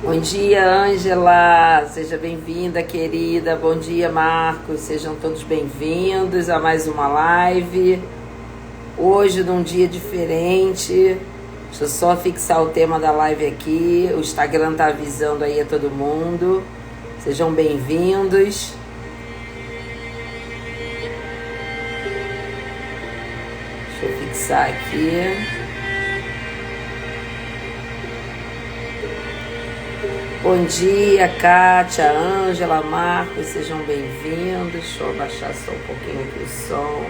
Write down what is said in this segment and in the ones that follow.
Bom dia, Ângela, seja bem-vinda, querida. Bom dia, Marcos, sejam todos bem-vindos a mais uma live. Hoje, num dia diferente, deixa eu só fixar o tema da live aqui. O Instagram tá avisando aí a todo mundo. Sejam bem-vindos. Deixa eu fixar aqui. Bom dia, Kátia, Ângela, Marcos, sejam bem-vindos. Deixa eu abaixar só um pouquinho aqui o som.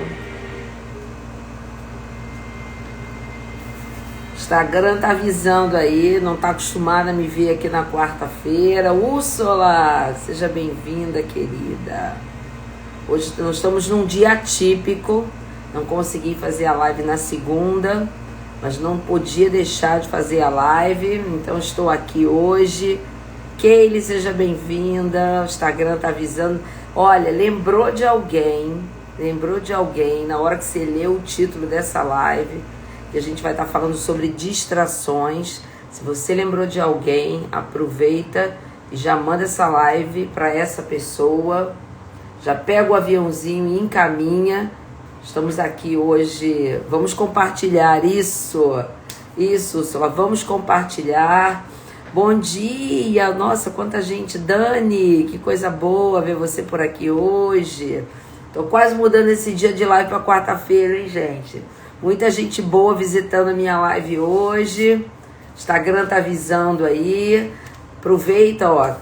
Instagram tá avisando aí, não tá acostumada a me ver aqui na quarta-feira. Úrsula, seja bem-vinda, querida. Hoje nós estamos num dia atípico, não consegui fazer a live na segunda, mas não podia deixar de fazer a live, então estou aqui hoje. Kaylee, seja bem-vinda. O Instagram tá avisando. Olha, lembrou de alguém, na hora que você leu o título dessa live, que a gente vai estar falando sobre distrações. Se você lembrou de alguém, aproveita e já manda essa live para essa pessoa. Já pega o aviãozinho e encaminha. Estamos aqui hoje, vamos compartilhar isso, Úrsula, vamos compartilhar. Bom dia, nossa, quanta gente. Dani, que coisa boa ver você por aqui hoje. Tô quase mudando esse dia de live para quarta-feira, hein, gente? Muita gente boa visitando a minha live hoje. Instagram tá avisando aí. Aproveita, ó,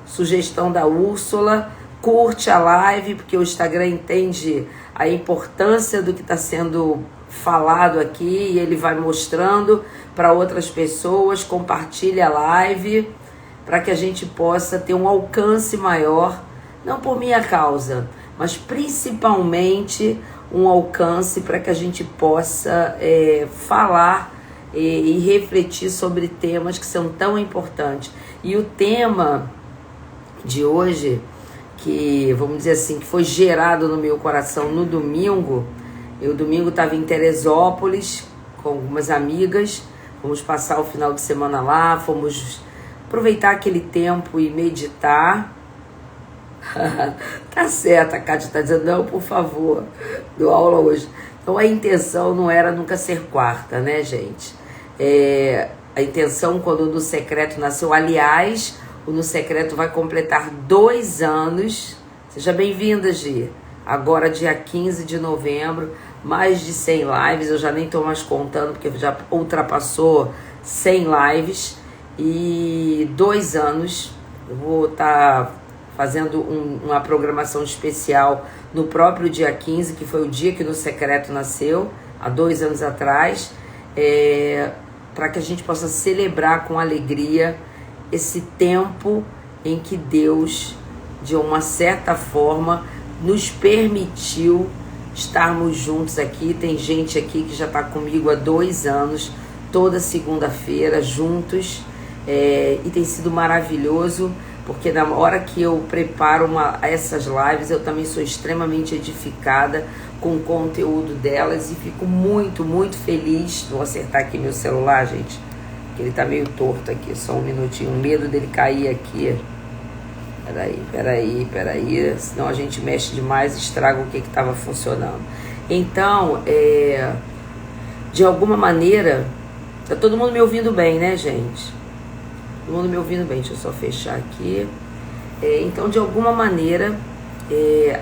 sugestão da Úrsula. Curte a live, porque o Instagram entende a importância do que está sendo falado aqui e ele vai mostrando para outras pessoas. Compartilha a live para que a gente possa ter um alcance maior, não por minha causa, mas principalmente um alcance para que a gente possa falar e refletir sobre temas que são tão importantes. E o tema de hoje, que vamos dizer assim, que foi gerado no meu coração no domingo. Eu domingo estava em Teresópolis com algumas amigas, fomos passar o final de semana lá, fomos aproveitar aquele tempo e meditar. Tá certo, a Kátia está dizendo, não, por favor, dou aula hoje. Então a intenção não era nunca ser quarta, né, gente? A intenção quando o No Secreto nasceu, aliás, o No Secreto vai completar 2 anos. Seja bem-vinda, Gi. Agora, dia 15 de novembro, mais de 100 lives. Eu já nem estou mais contando, porque já ultrapassou 100 lives. E 2 anos. Eu vou estar fazendo uma programação especial no próprio dia 15, que foi o dia que o No Secreto nasceu, há 2 anos atrás, para que a gente possa celebrar com alegria esse tempo em que Deus, de uma certa forma, nos permitiu estarmos juntos aqui. Tem gente aqui que já está comigo há 2 anos, toda segunda-feira, juntos, e tem sido maravilhoso, porque na hora que eu preparo essas lives, eu também sou extremamente edificada com o conteúdo delas e fico muito, muito feliz. Vou acertar aqui meu celular, gente, que ele tá meio torto aqui, só um minutinho, medo dele cair aqui. Peraí, senão a gente mexe demais e estraga o que estava funcionando. Então, de alguma maneira, tá todo mundo me ouvindo bem, né, gente? Todo mundo me ouvindo bem, deixa eu só fechar aqui. Então, de alguma maneira,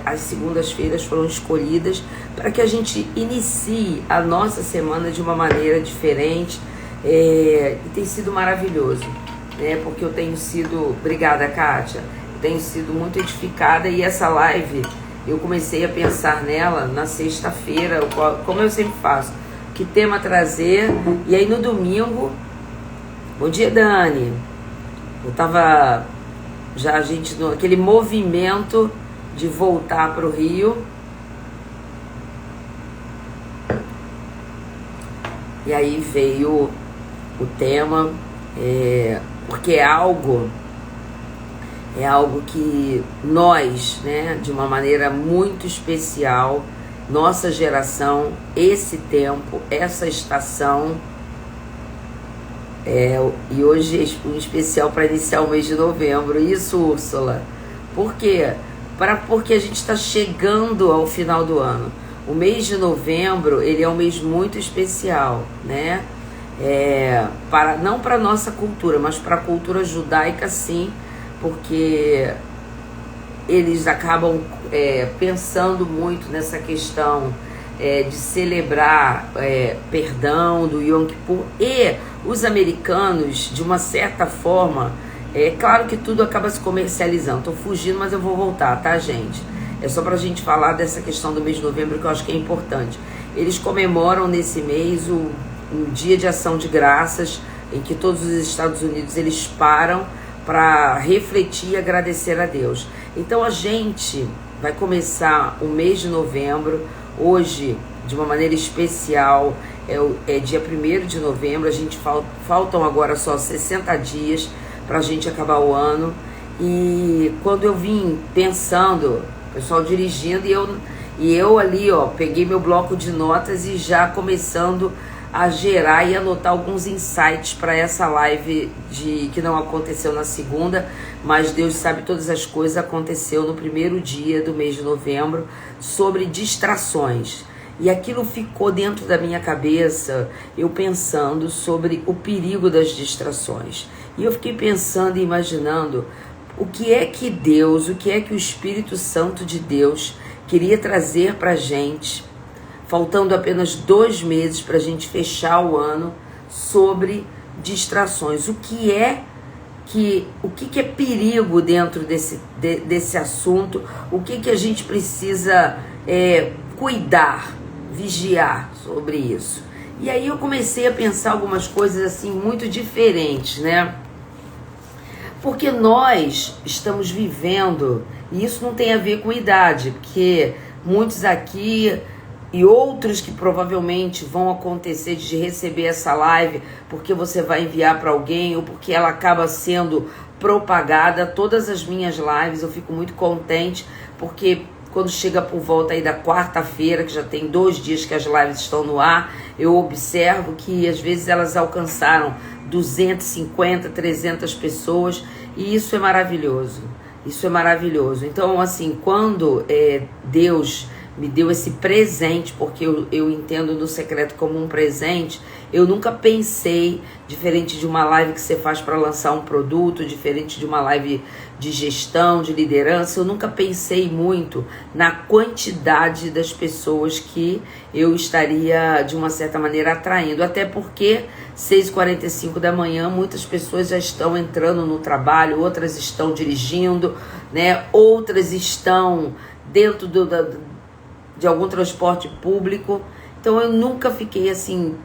as segundas-feiras foram escolhidas para que a gente inicie a nossa semana de uma maneira diferente. E tem sido maravilhoso, né? Porque eu tenho sido, obrigada, Kátia, tenho sido muito edificada, e essa live eu comecei a pensar nela na sexta-feira, como eu sempre faço, que tema trazer. E aí no domingo, bom dia, Dani, eu tava já, gente, aquele movimento de voltar para o Rio. E aí veio o tema, porque é algo que nós, né, de uma maneira muito especial, nossa geração, esse tempo, essa estação, e hoje um especial para iniciar o mês de novembro. Isso, Úrsula. Por quê? Porque a gente está chegando ao final do ano. O mês de novembro, ele é um mês muito especial, né? Não para a nossa cultura, mas para a cultura judaica, sim, porque eles acabam pensando muito nessa questão de celebrar perdão do Yom Kippur. E os americanos, de uma certa forma, claro que tudo acaba se comercializando. Estou fugindo, mas eu vou voltar, tá, gente? É só para a gente falar dessa questão do mês de novembro, que eu acho que é importante. Eles comemoram nesse mês um dia de ação de graças, em que todos os Estados Unidos eles param para refletir e agradecer a Deus. Então a gente vai começar o mês de novembro, hoje, de uma maneira especial, é dia 1º de novembro, a gente faltam agora só 60 dias para a gente acabar o ano. E quando eu vim pensando, o pessoal dirigindo, e eu ali, peguei meu bloco de notas e já começando a gerar e anotar alguns insights para essa live que não aconteceu na segunda, mas Deus sabe todas as coisas, aconteceu no primeiro dia do mês de novembro, sobre distrações. E aquilo ficou dentro da minha cabeça, eu pensando sobre o perigo das distrações. E eu fiquei pensando e imaginando o que é que Deus, o que é que o Espírito Santo de Deus queria trazer para a gente, faltando apenas 2 meses para a gente fechar o ano, sobre distrações. O que é perigo dentro desse assunto? O que a gente precisa cuidar, vigiar sobre isso? E aí eu comecei a pensar algumas coisas assim muito diferentes, né? Porque nós estamos vivendo, e isso não tem a ver com idade, porque muitos aqui e outros que provavelmente vão acontecer de receber essa live porque você vai enviar para alguém ou porque ela acaba sendo propagada. Todas as minhas lives eu fico muito contente, porque quando chega por volta aí da quarta-feira, que já tem 2 dias que as lives estão no ar, eu observo que às vezes elas alcançaram 250, 300 pessoas, e isso é maravilhoso. Isso é maravilhoso. Então, assim, quando Deus me deu esse presente, porque eu entendo no secreto como um presente, eu nunca pensei, diferente de uma live que você faz para lançar um produto, diferente de uma live de gestão, de liderança, eu nunca pensei muito na quantidade das pessoas que eu estaria, de uma certa maneira, atraindo. Até porque 6h45 da manhã, muitas pessoas já estão entrando no trabalho, outras estão dirigindo, né? Outras estão dentro de algum transporte público. Então eu nunca fiquei assim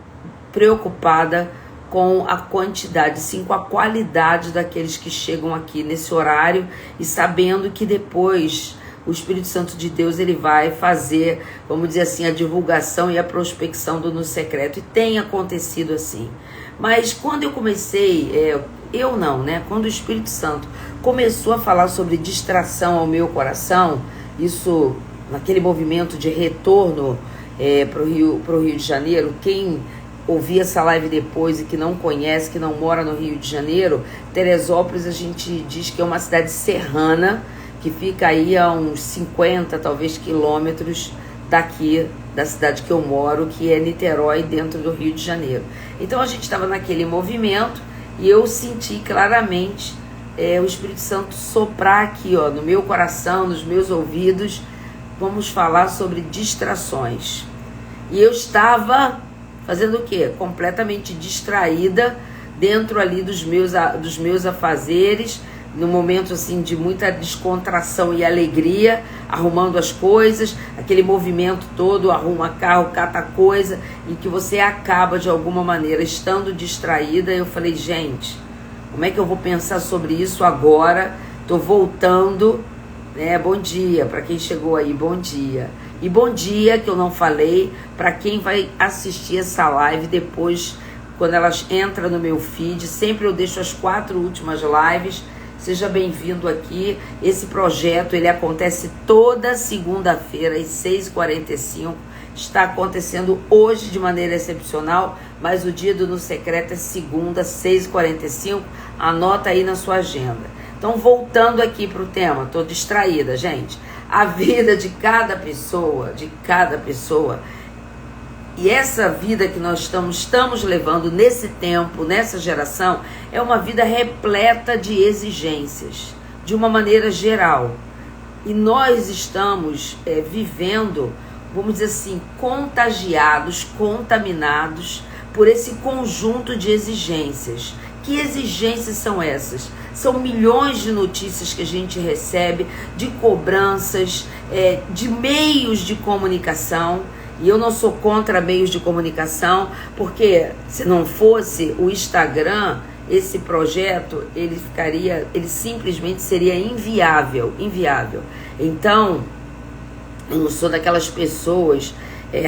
preocupada com a quantidade, sim com a qualidade daqueles que chegam aqui nesse horário, e sabendo que depois o Espírito Santo de Deus ele vai fazer, vamos dizer assim, a divulgação e a prospecção do No Secreto, e tem acontecido assim. Mas quando eu comecei, quando o Espírito Santo começou a falar sobre distração ao meu coração, isso naquele movimento de retorno para o Rio de Janeiro. Quem ouvir essa live depois e que não conhece, que não mora no Rio de Janeiro, Teresópolis a gente diz que é uma cidade serrana, que fica aí a uns 50, talvez, quilômetros daqui da cidade que eu moro, que é Niterói, dentro do Rio de Janeiro. Então a gente estava naquele movimento e eu senti claramente o Espírito Santo soprar aqui, no meu coração, nos meus ouvidos. Vamos falar sobre distrações. E eu estava fazendo o quê? Completamente distraída dentro ali dos meus afazeres, num momento assim de muita descontração e alegria, arrumando as coisas, aquele movimento todo, arruma carro, cata coisa, e que você acaba de alguma maneira estando distraída. Eu falei, gente, como é que eu vou pensar sobre isso agora? Estou voltando né? Bom dia para quem chegou aí, bom dia. E bom dia, que eu não falei, para quem vai assistir essa live depois, quando elas entram no meu feed. Sempre eu deixo as 4 últimas lives. Seja bem-vindo aqui. Esse projeto, ele acontece toda segunda-feira às 6h45. Está acontecendo hoje de maneira excepcional, mas o dia do No Secreto é segunda, 6h45. Anota aí na sua agenda. Então, voltando aqui para o tema, estou distraída, gente. A vida de cada pessoa, e essa vida que nós estamos levando nesse tempo, nessa geração, é uma vida repleta de exigências, de uma maneira geral. E nós estamos vivendo, vamos dizer assim, contagiados, contaminados por esse conjunto de exigências. Que exigências são essas? São milhões de notícias que a gente recebe, de cobranças, de meios de comunicação. E eu não sou contra meios de comunicação, porque se não fosse o Instagram, esse projeto, ele simplesmente seria inviável. Então, eu não sou daquelas pessoas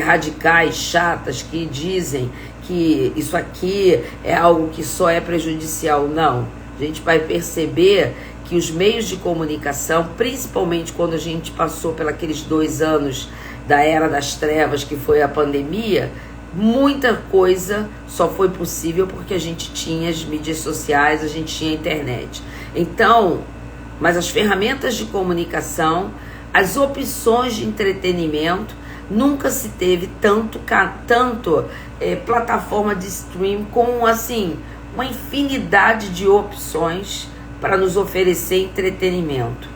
radicais, chatas, que dizem que isso aqui é algo que só é prejudicial. Não. A gente vai perceber que os meios de comunicação, principalmente quando a gente passou pelos 2 anos da Era das Trevas, que foi a pandemia, muita coisa só foi possível porque a gente tinha as mídias sociais, a gente tinha a internet. Então, mas as ferramentas de comunicação, as opções de entretenimento, nunca se teve tanto plataforma de stream com, assim, uma infinidade de opções para nos oferecer entretenimento.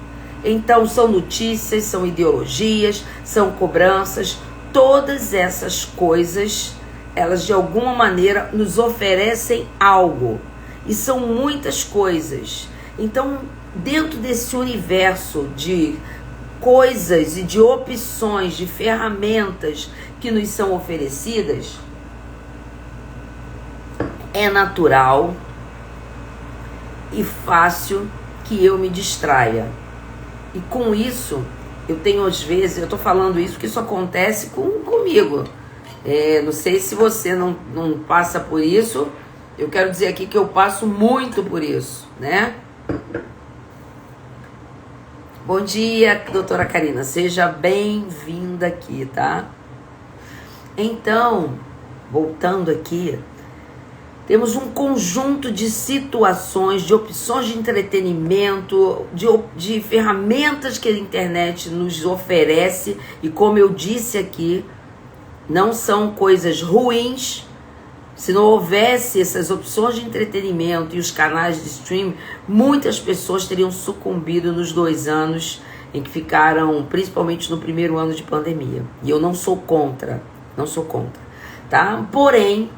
Então, são notícias, são ideologias, são cobranças, todas essas coisas, elas de alguma maneira nos oferecem algo. E são muitas coisas. Então, dentro desse universo de coisas e de opções, de ferramentas que nos são oferecidas, é natural e fácil que eu me distraia. E com isso, eu tenho às vezes, eu tô falando isso porque isso acontece comigo. Não sei se você não passa por isso. Eu quero dizer aqui que eu passo muito por isso, né? Bom dia, doutora Karina. Seja bem-vinda aqui, tá? Então, voltando aqui, temos um conjunto de situações, de opções de entretenimento, de ferramentas que a internet nos oferece. E como eu disse aqui, não são coisas ruins. Se não houvesse essas opções de entretenimento e os canais de streaming, muitas pessoas teriam sucumbido nos 2 anos em que ficaram, principalmente no primeiro ano de pandemia. E eu não sou contra, tá? Porém,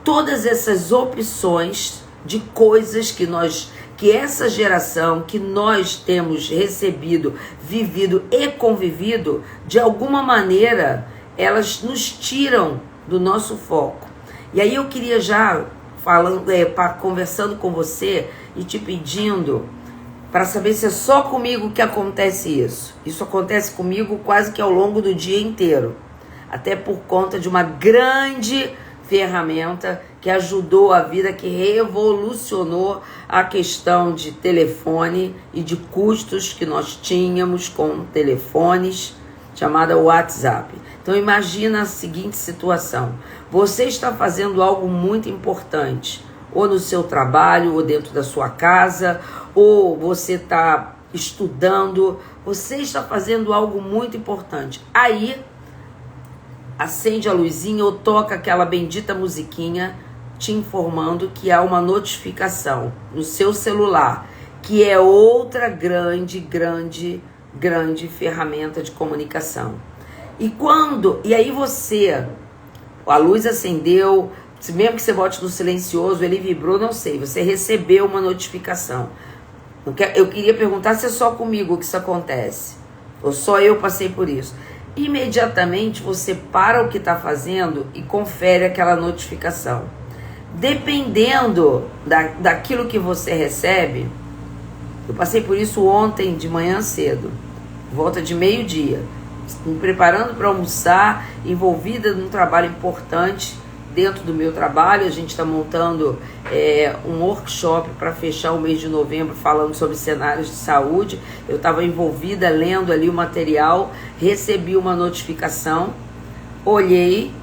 todas essas opções de coisas que essa geração, que nós temos recebido, vivido e convivido, de alguma maneira, elas nos tiram do nosso foco. E aí eu queria já, conversando com você e te pedindo para saber se é só comigo que acontece isso. Isso acontece comigo quase que ao longo do dia inteiro. Até por conta de uma grande ferramenta que ajudou a vida, que revolucionou a questão de telefone e de custos que nós tínhamos com telefones, chamada WhatsApp. Então imagina a seguinte situação: você está fazendo algo muito importante, ou no seu trabalho, ou dentro da sua casa, ou você está estudando, você está fazendo algo muito importante. Aí acende a luzinha ou toca aquela bendita musiquinha te informando que há uma notificação no seu celular, que é outra grande ferramenta de comunicação. E aí a luz acendeu, mesmo que você bote no silencioso, ele vibrou, não sei, você recebeu uma notificação. Eu queria perguntar se é só comigo que isso acontece, ou só eu passei por isso. Imediatamente você para o que está fazendo e confere aquela notificação. Dependendo daquilo que você recebe, Eu passei por isso ontem de manhã cedo, volta de meio-dia, me preparando para almoçar, envolvida num trabalho importante dentro do meu trabalho. A gente está montando um workshop para fechar o mês de novembro falando sobre cenários de saúde. Eu estava envolvida lendo ali o material, recebi uma notificação, olhei,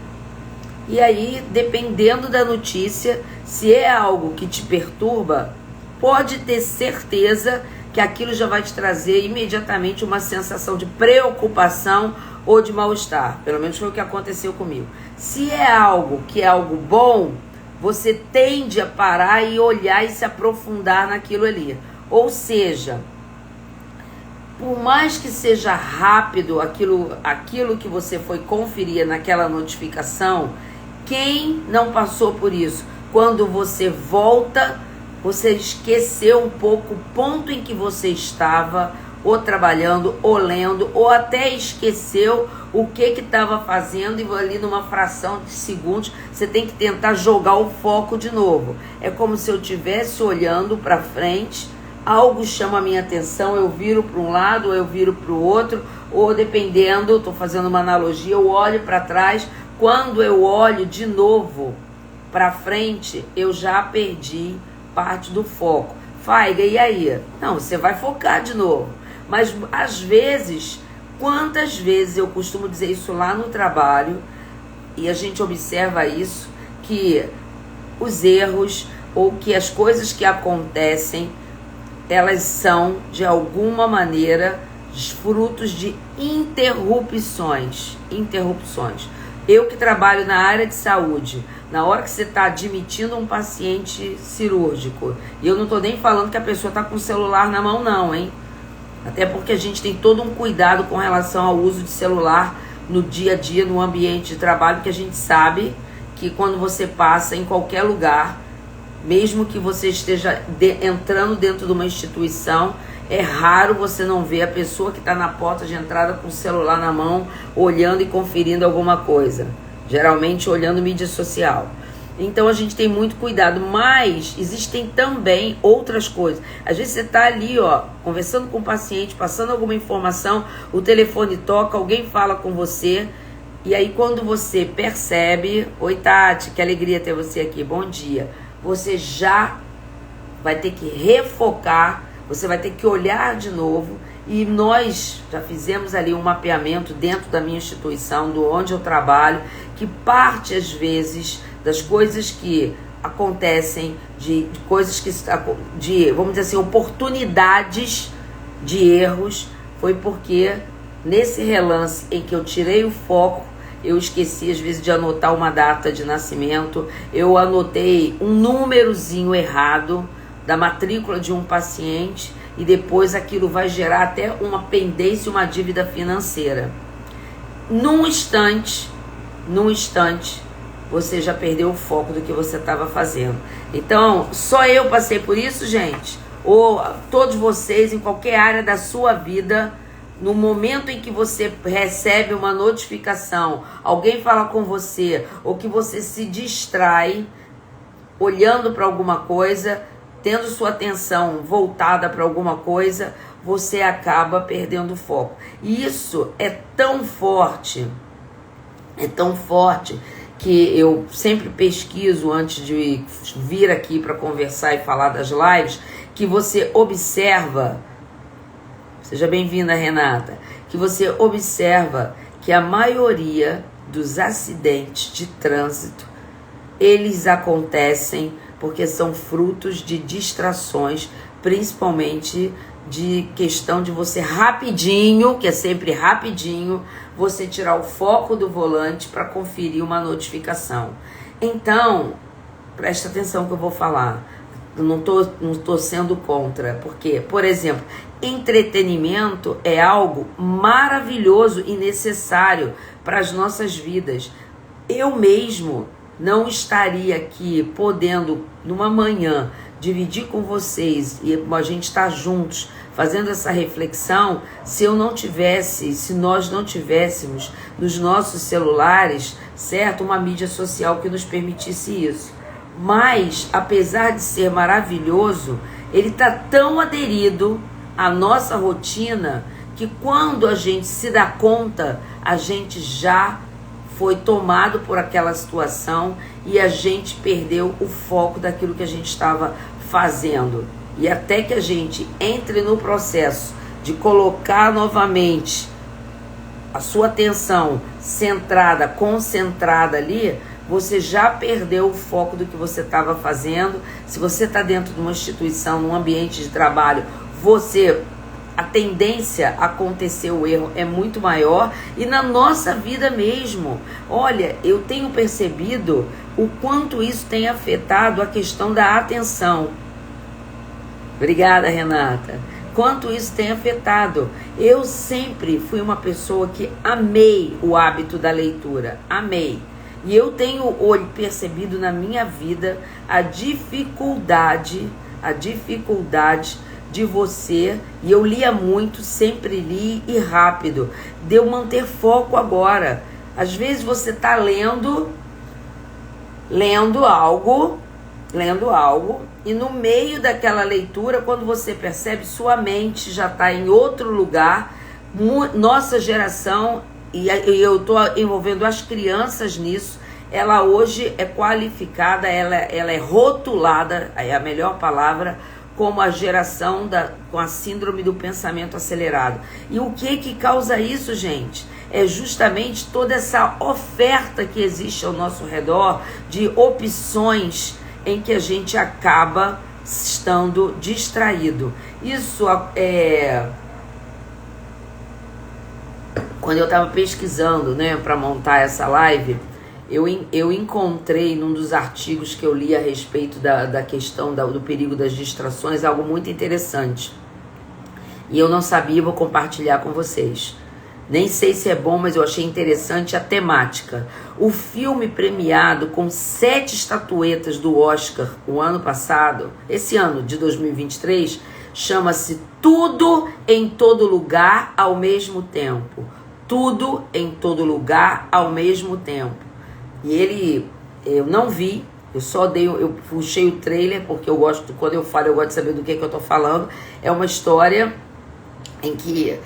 e aí, dependendo da notícia, se é algo que te perturba, pode ter certeza que aquilo já vai te trazer imediatamente uma sensação de preocupação ou de mal-estar. Pelo menos foi o que aconteceu comigo. Se é algo que é algo bom, você tende a parar e olhar e se aprofundar naquilo ali. Ou seja, por mais que seja rápido aquilo que você foi conferir naquela notificação, quem não passou por isso? Quando você volta, você esqueceu um pouco o ponto em que você estava, ou trabalhando, ou lendo, ou até esqueceu o que estava fazendo, e ali numa fração de segundos você tem que tentar jogar o foco de novo. É como se eu estivesse olhando para frente, algo chama a minha atenção, eu viro para um lado, ou eu viro para o outro, ou dependendo, estou fazendo uma analogia, eu olho para trás. Quando eu olho de novo para frente, eu já perdi parte do foco. Faiga, e aí? Não, você vai focar de novo. Mas às vezes, quantas vezes eu costumo dizer isso lá no trabalho, e a gente observa isso, que os erros ou que as coisas que acontecem, elas são de alguma maneira frutos de interrupções. Eu que trabalho na área de saúde, na hora que você está admitindo um paciente cirúrgico, e eu não estou nem falando que a pessoa está com o celular na mão não, hein? Até porque a gente tem todo um cuidado com relação ao uso de celular no dia a dia, no ambiente de trabalho, que a gente sabe que quando você passa em qualquer lugar, mesmo que você esteja entrando dentro de uma instituição, é raro você não ver a pessoa que está na porta de entrada com o celular na mão, olhando e conferindo alguma coisa. Geralmente olhando mídia social. Então a gente tem muito cuidado, mas existem também outras coisas. Às vezes você está ali, conversando com o paciente, passando alguma informação, o telefone toca, alguém fala com você, e aí quando você percebe, oi Tati, que alegria ter você aqui, bom dia, você já vai ter que refocar, você vai ter que olhar de novo, e nós já fizemos ali um mapeamento dentro da minha instituição, do onde eu trabalho, que parte às vezes das coisas que acontecem, de coisas que, vamos dizer assim, oportunidades de erros, foi porque nesse relance em que eu tirei o foco, eu esqueci às vezes de anotar uma data de nascimento, eu anotei um númerozinho errado da matrícula de um paciente, e depois aquilo vai gerar até uma pendência, uma dívida financeira. Num instante, você já perdeu o foco do que você estava fazendo. Então, só eu passei por isso, gente? Ou todos vocês, em qualquer área da sua vida, no momento em que você recebe uma notificação, alguém fala com você, ou que você se distrai, olhando para alguma coisa, tendo sua atenção voltada para alguma coisa, você acaba perdendo o foco. E isso é tão forte que eu sempre pesquiso antes de vir aqui para conversar e falar das lives, que você observa, seja bem-vinda, Renata, que você observa que a maioria dos acidentes de trânsito, eles acontecem porque são frutos de distrações, principalmente de questão de você rapidinho, que é sempre rapidinho, você tirar o foco do volante para conferir uma notificação. Então, presta atenção que eu vou falar. Eu não tô sendo contra, porque, por exemplo, entretenimento é algo maravilhoso e necessário para as nossas vidas. Eu mesmo não estaria aqui podendo, numa manhã, dividir com vocês e a gente estar juntos fazendo essa reflexão, se nós não tivéssemos nos nossos celulares, certo, uma mídia social que nos permitisse isso. Mas, apesar de ser maravilhoso, ele está tão aderido à nossa rotina que quando a gente se dá conta, a gente já foi tomado por aquela situação e a gente perdeu o foco daquilo que a gente estava fazendo. E até que a gente entre no processo de colocar novamente a sua atenção centrada, concentrada ali, você já perdeu o foco do que você estava fazendo. Se você está dentro de uma instituição, num ambiente de trabalho, a tendência a acontecer o erro é muito maior. E na nossa vida mesmo, olha, eu tenho percebido o quanto isso tem afetado a questão da atenção. Obrigada, Renata. Quanto isso tem afetado. Eu sempre fui uma pessoa que amei o hábito da leitura, amei. E eu tenho percebido na minha vida a dificuldade de você, e eu lia muito, sempre li e rápido, de eu manter foco agora. Às vezes você está lendo algo, e no meio daquela leitura, quando você percebe, sua mente já está em outro lugar. Nossa geração, e eu estou envolvendo as crianças nisso, ela hoje é qualificada, ela é rotulada, é a melhor palavra, como a geração com a síndrome do pensamento acelerado. E o que causa isso, gente? É justamente toda essa oferta que existe ao nosso redor de opções em que a gente acaba estando distraído. Isso quando eu estava pesquisando, né, para montar essa live, eu encontrei num dos artigos que eu li a respeito da questão do perigo das distrações algo muito interessante. E eu não sabia, vou compartilhar com vocês. Nem sei se é bom, mas eu achei interessante a temática. O filme premiado com 7 estatuetas do Oscar o ano passado, esse ano de 2023, chama-se Tudo em Todo Lugar ao Mesmo Tempo. Tudo em Todo Lugar ao Mesmo Tempo. E eu não vi, eu puxei o trailer, porque quando eu falo, eu gosto de saber do que eu tô falando. É uma história em que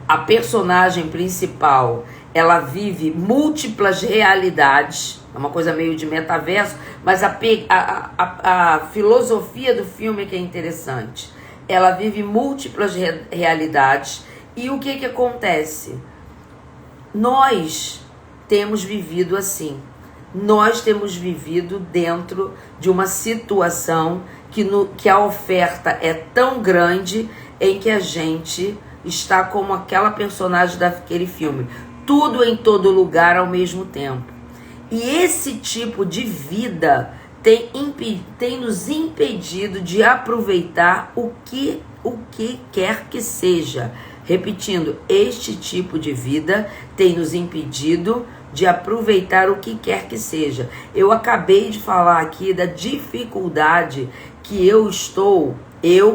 a personagem principal, ela vive múltiplas realidades, é uma coisa meio de metaverso, mas a filosofia do filme é que é interessante. Ela vive múltiplas realidades, e o que acontece? Nós temos vivido assim. Nós temos vivido dentro de uma situação que a oferta é tão grande, em que a gente está como aquela personagem daquele filme, tudo em todo lugar ao mesmo tempo. E esse tipo de vida tem nos impedido de aproveitar o que quer que seja. Repetindo, este tipo de vida tem nos impedido de aproveitar o que quer que seja. Eu acabei de falar aqui da dificuldade que eu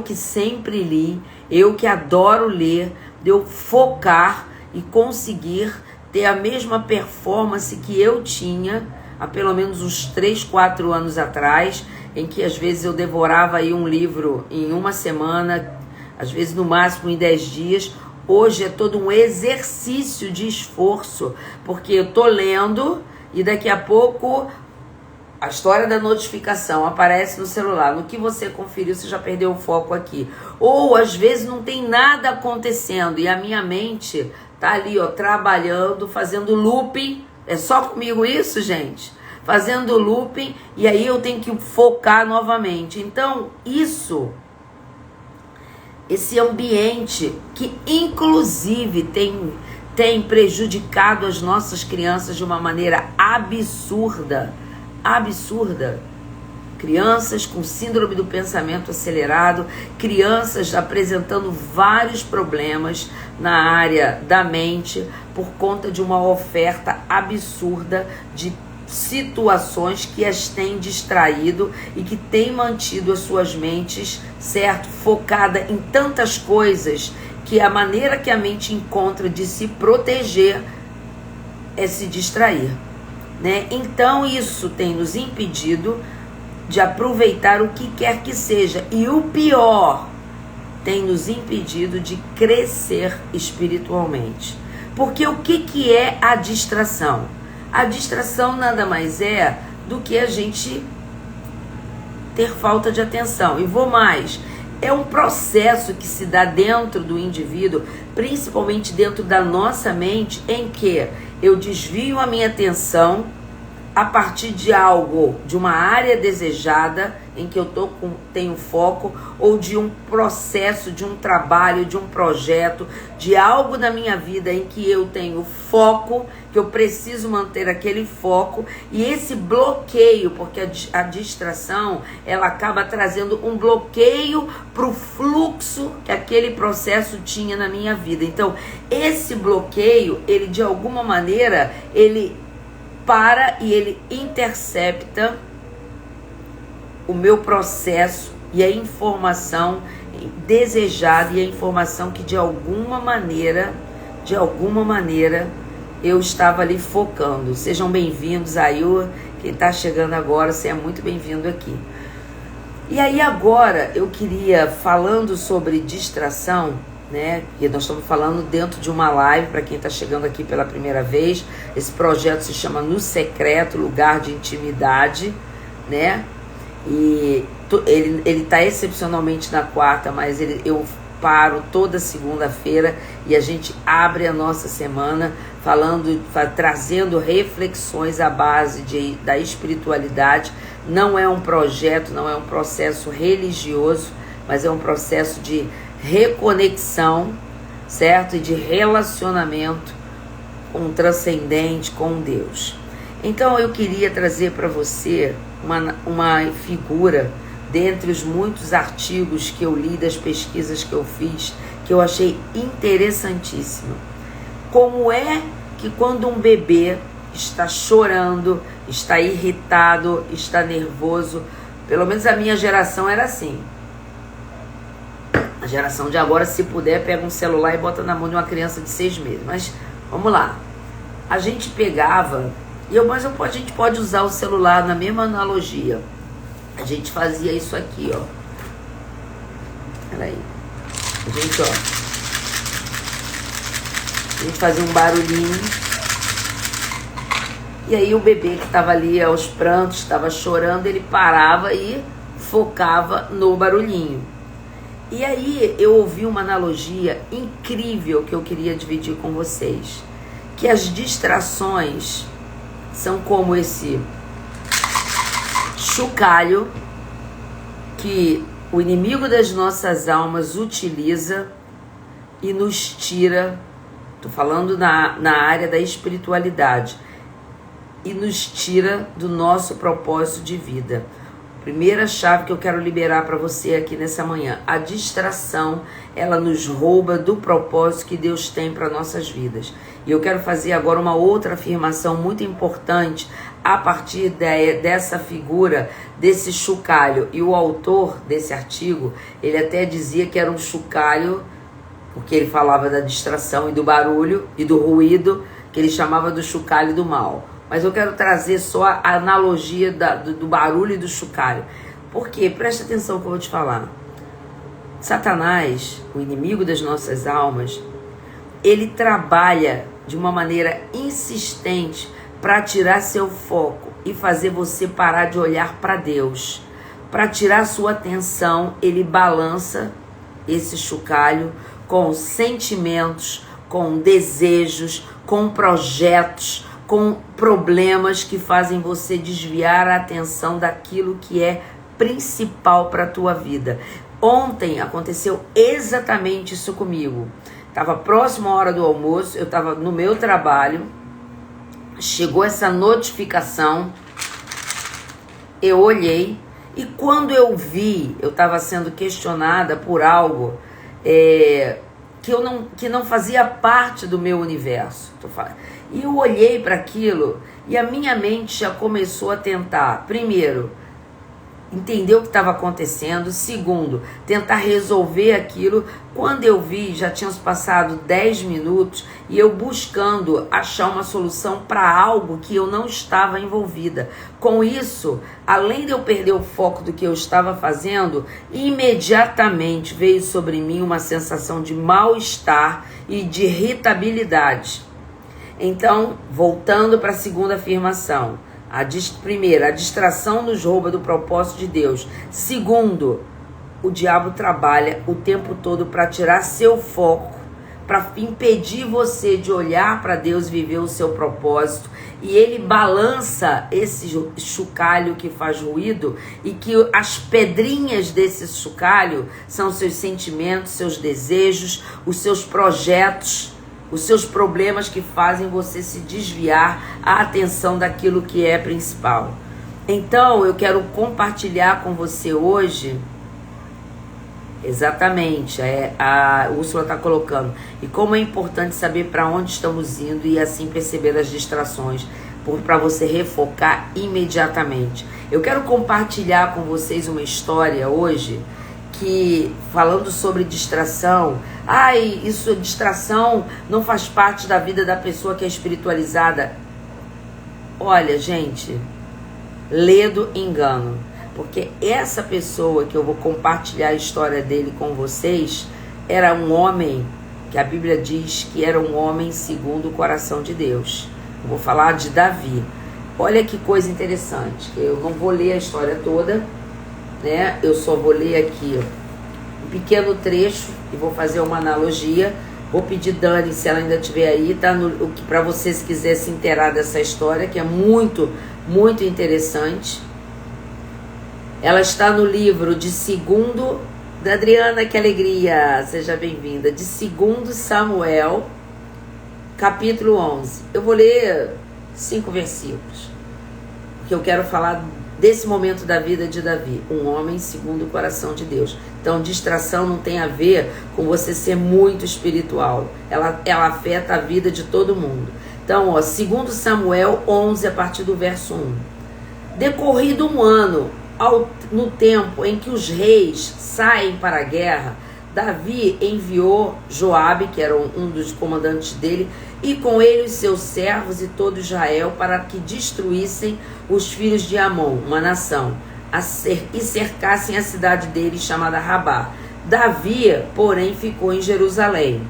que sempre li, eu que adoro ler, de eu focar e conseguir ter a mesma performance que eu tinha há pelo menos uns 3, 4 anos atrás, em que às vezes eu devorava aí um livro em uma semana, às vezes no máximo em 10 dias. Hoje é todo um exercício de esforço, porque eu tô lendo e daqui a pouco a história da notificação aparece no celular. No que você conferiu, você já perdeu o foco aqui. Ou às vezes não tem nada acontecendo e a minha mente tá ali, ó, trabalhando, fazendo looping. É só comigo isso, gente? Fazendo looping, e aí eu tenho que focar novamente. Então, esse ambiente que inclusive tem prejudicado as nossas crianças de uma maneira absurda. Crianças com síndrome do pensamento acelerado, crianças apresentando vários problemas na área da mente por conta de uma oferta absurda de situações que as têm distraído e que têm mantido as suas mentes, certo, focada em tantas coisas, que a maneira que a mente encontra de se proteger é se distrair, né? Então isso tem nos impedido de aproveitar o que quer que seja. E o pior, tem nos impedido de crescer espiritualmente. Porque o que é a distração? A distração nada mais é do que a gente ter falta de atenção. E vou mais, é um processo que se dá dentro do indivíduo, principalmente dentro da nossa mente, em que eu desvio a minha atenção a partir de algo, de uma área desejada, em que eu tenho foco, ou de um processo, de um trabalho, de um projeto, de algo na minha vida em que eu tenho foco, que eu preciso manter aquele foco, e esse bloqueio, porque a distração, ela acaba trazendo um bloqueio para o fluxo que aquele processo tinha na minha vida. Então, esse bloqueio, ele de alguma maneira, ele para e ele intercepta o meu processo e a informação desejada, e a informação que de alguma maneira eu estava ali focando. Sejam bem-vindos aí, quem está chegando agora, você é muito bem-vindo aqui. E aí agora eu queria, falando sobre distração, né, que nós estamos falando dentro de uma live, para quem está chegando aqui pela primeira vez, esse projeto se chama No Secreto, Lugar de Intimidade, né, e ele está excepcionalmente na quarta, mas eu paro toda segunda-feira e a gente abre a nossa semana trazendo reflexões à base da espiritualidade. Não é um projeto, não é um processo religioso, mas é um processo de reconexão, certo? E de relacionamento com o transcendente, com Deus. Então eu queria trazer para você uma figura dentre os muitos artigos que eu li, das pesquisas que eu fiz, que eu achei interessantíssimo. Como é que quando um bebê está chorando, está irritado, está nervoso, pelo menos a minha geração era assim. A geração de agora, se puder, pega um celular e bota na mão de uma criança de 6 meses. Mas, vamos lá. A gente pegava, a gente pode usar o celular na mesma analogia. A gente fazia isso aqui, ó. Peraí. A gente fazia um barulhinho. E aí o bebê que estava ali aos prantos, estava chorando, ele parava e focava no barulhinho. E aí eu ouvi uma analogia incrível que eu queria dividir com vocês. Que as distrações são como esse chocalho que o inimigo das nossas almas utiliza e nos tira, estou falando na área da espiritualidade, e nos tira do nosso propósito de vida. Primeira chave que eu quero liberar para você aqui nessa manhã: a distração, ela nos rouba do propósito que Deus tem para nossas vidas. E eu quero fazer agora uma outra afirmação muito importante a partir dessa figura, desse chocalho. E o autor desse artigo, ele até dizia que era um chocalho, porque ele falava da distração e do barulho e do ruído, que ele chamava do chocalho do mal. Mas eu quero trazer só a analogia do barulho e do chocalho. Por quê? Presta atenção que eu vou te falar. Satanás, o inimigo das nossas almas, ele trabalha de uma maneira insistente para tirar seu foco e fazer você parar de olhar para Deus. Para tirar sua atenção, ele balança esse chocalho com sentimentos, com desejos, com projetos, com problemas que fazem você desviar a atenção daquilo que é principal para a tua vida. Ontem aconteceu exatamente isso comigo. Estava próximo à hora do almoço, eu estava no meu trabalho, chegou essa notificação, eu olhei, e quando eu vi, eu estava sendo questionada por algo que não fazia parte do meu universo. E eu olhei para aquilo e a minha mente já começou a tentar, primeiro, entender o que estava acontecendo. Segundo, tentar resolver aquilo. Quando eu vi, já tínhamos passado 10 minutos e eu buscando achar uma solução para algo que eu não estava envolvida. Com isso, além de eu perder o foco do que eu estava fazendo, imediatamente veio sobre mim uma sensação de mal-estar e de irritabilidade. Então, voltando para a segunda afirmação. Primeiro, a distração nos rouba do propósito de Deus. Segundo, o diabo trabalha o tempo todo para tirar seu foco, para impedir você de olhar para Deus e viver o seu propósito. E ele balança esse chocalho que faz ruído, e que as pedrinhas desse chocalho são seus sentimentos, seus desejos, os seus projetos, os seus problemas que fazem você se desviar a atenção daquilo que é principal. Então, eu quero compartilhar com você hoje, exatamente, a Úrsula está colocando, e como é importante saber para onde estamos indo e assim perceber as distrações, para você refocar imediatamente. Eu quero compartilhar com vocês uma história hoje, que falando sobre distração, isso, distração não faz parte da vida da pessoa que é espiritualizada. Olha, gente, ledo engano, porque essa pessoa que eu vou compartilhar a história dele com vocês, era um homem, que a Bíblia diz que era um homem segundo o coração de Deus. Eu vou falar de Davi. Olha que coisa interessante, eu não vou ler a história toda, né? Eu só vou ler aqui um pequeno trecho e vou fazer uma analogia. Vou pedir Dani, se ela ainda estiver aí, tá para vocês se quiserem se inteirar dessa história, que é muito, muito interessante. Ela está no livro de segundo, da Adriana, que alegria, seja bem-vinda, de 2 Samuel, capítulo 11. Eu vou ler 5 versículos, porque eu quero falar desse momento da vida de Davi, um homem segundo o coração de Deus. Então, distração não tem a ver com você ser muito espiritual. Ela afeta a vida de todo mundo. Então, 2 Samuel 11, a partir do verso 1. Decorrido um ano, no tempo em que os reis saem para a guerra, Davi enviou Joabe, que era um dos comandantes dele, e com ele os seus servos e todo Israel, para que destruíssem os filhos de Amon, uma nação, e cercassem a cidade dele chamada Rabá. Davi, porém, ficou em Jerusalém.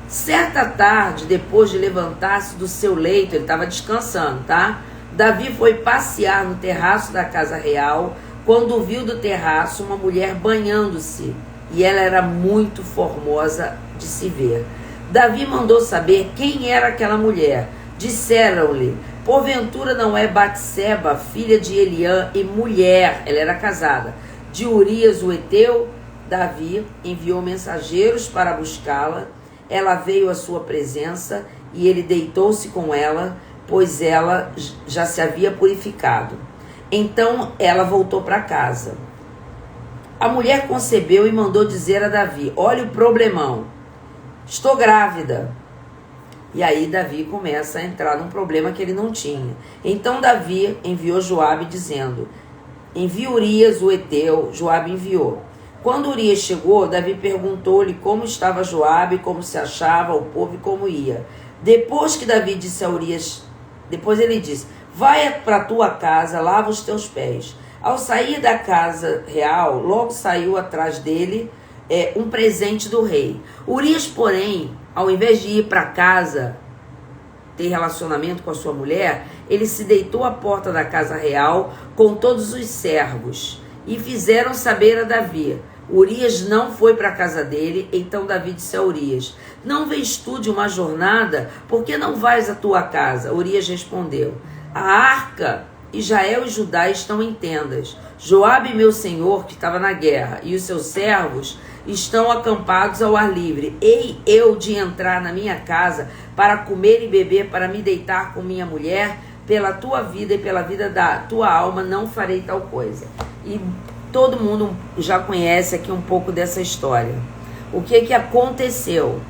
Certa tarde, depois de levantar-se do seu leito, ele estava descansando, tá? Davi foi passear no terraço da casa real, quando viu do terraço uma mulher banhando-se, e ela era muito formosa de se ver. Davi mandou saber quem era aquela mulher. Disseram-lhe: porventura não é Batseba, filha de Eliã e mulher, ela era casada, de Urias o Heteu? Davi enviou mensageiros para buscá-la. Ela veio à sua presença e ele deitou-se com ela, pois ela já se havia purificado. Então ela voltou para casa. A mulher concebeu e mandou dizer a Davi: olha o problemão, estou grávida. E aí Davi começa a entrar num problema que ele não tinha. Então Davi enviou Joabe dizendo: envie Urias o Heteu. Joabe enviou. Quando Urias chegou, Davi perguntou-lhe como estava Joabe, como se achava o povo e como ia. Depois que Davi disse a Urias, depois ele disse: vai para a tua casa, lava os teus pés. Ao sair da casa real, logo saiu atrás dele um presente do rei. Urias, porém, ao invés de ir para casa ter relacionamento com a sua mulher, ele se deitou à porta da casa real com todos os servos e fizeram saber a Davi. Urias não foi para a casa dele. Então Davi disse a Urias: não vês tu de uma jornada? Por que não vais à tua casa? Urias respondeu: a arca, Israel e Judá estão em tendas. Joabe, meu senhor, que estava na guerra, e os seus servos estão acampados ao ar livre. Hei eu de entrar na minha casa para comer e beber, para me deitar com minha mulher? Pela tua vida e pela vida da tua alma não farei tal coisa. E todo mundo já conhece aqui um pouco dessa história. O que aconteceu?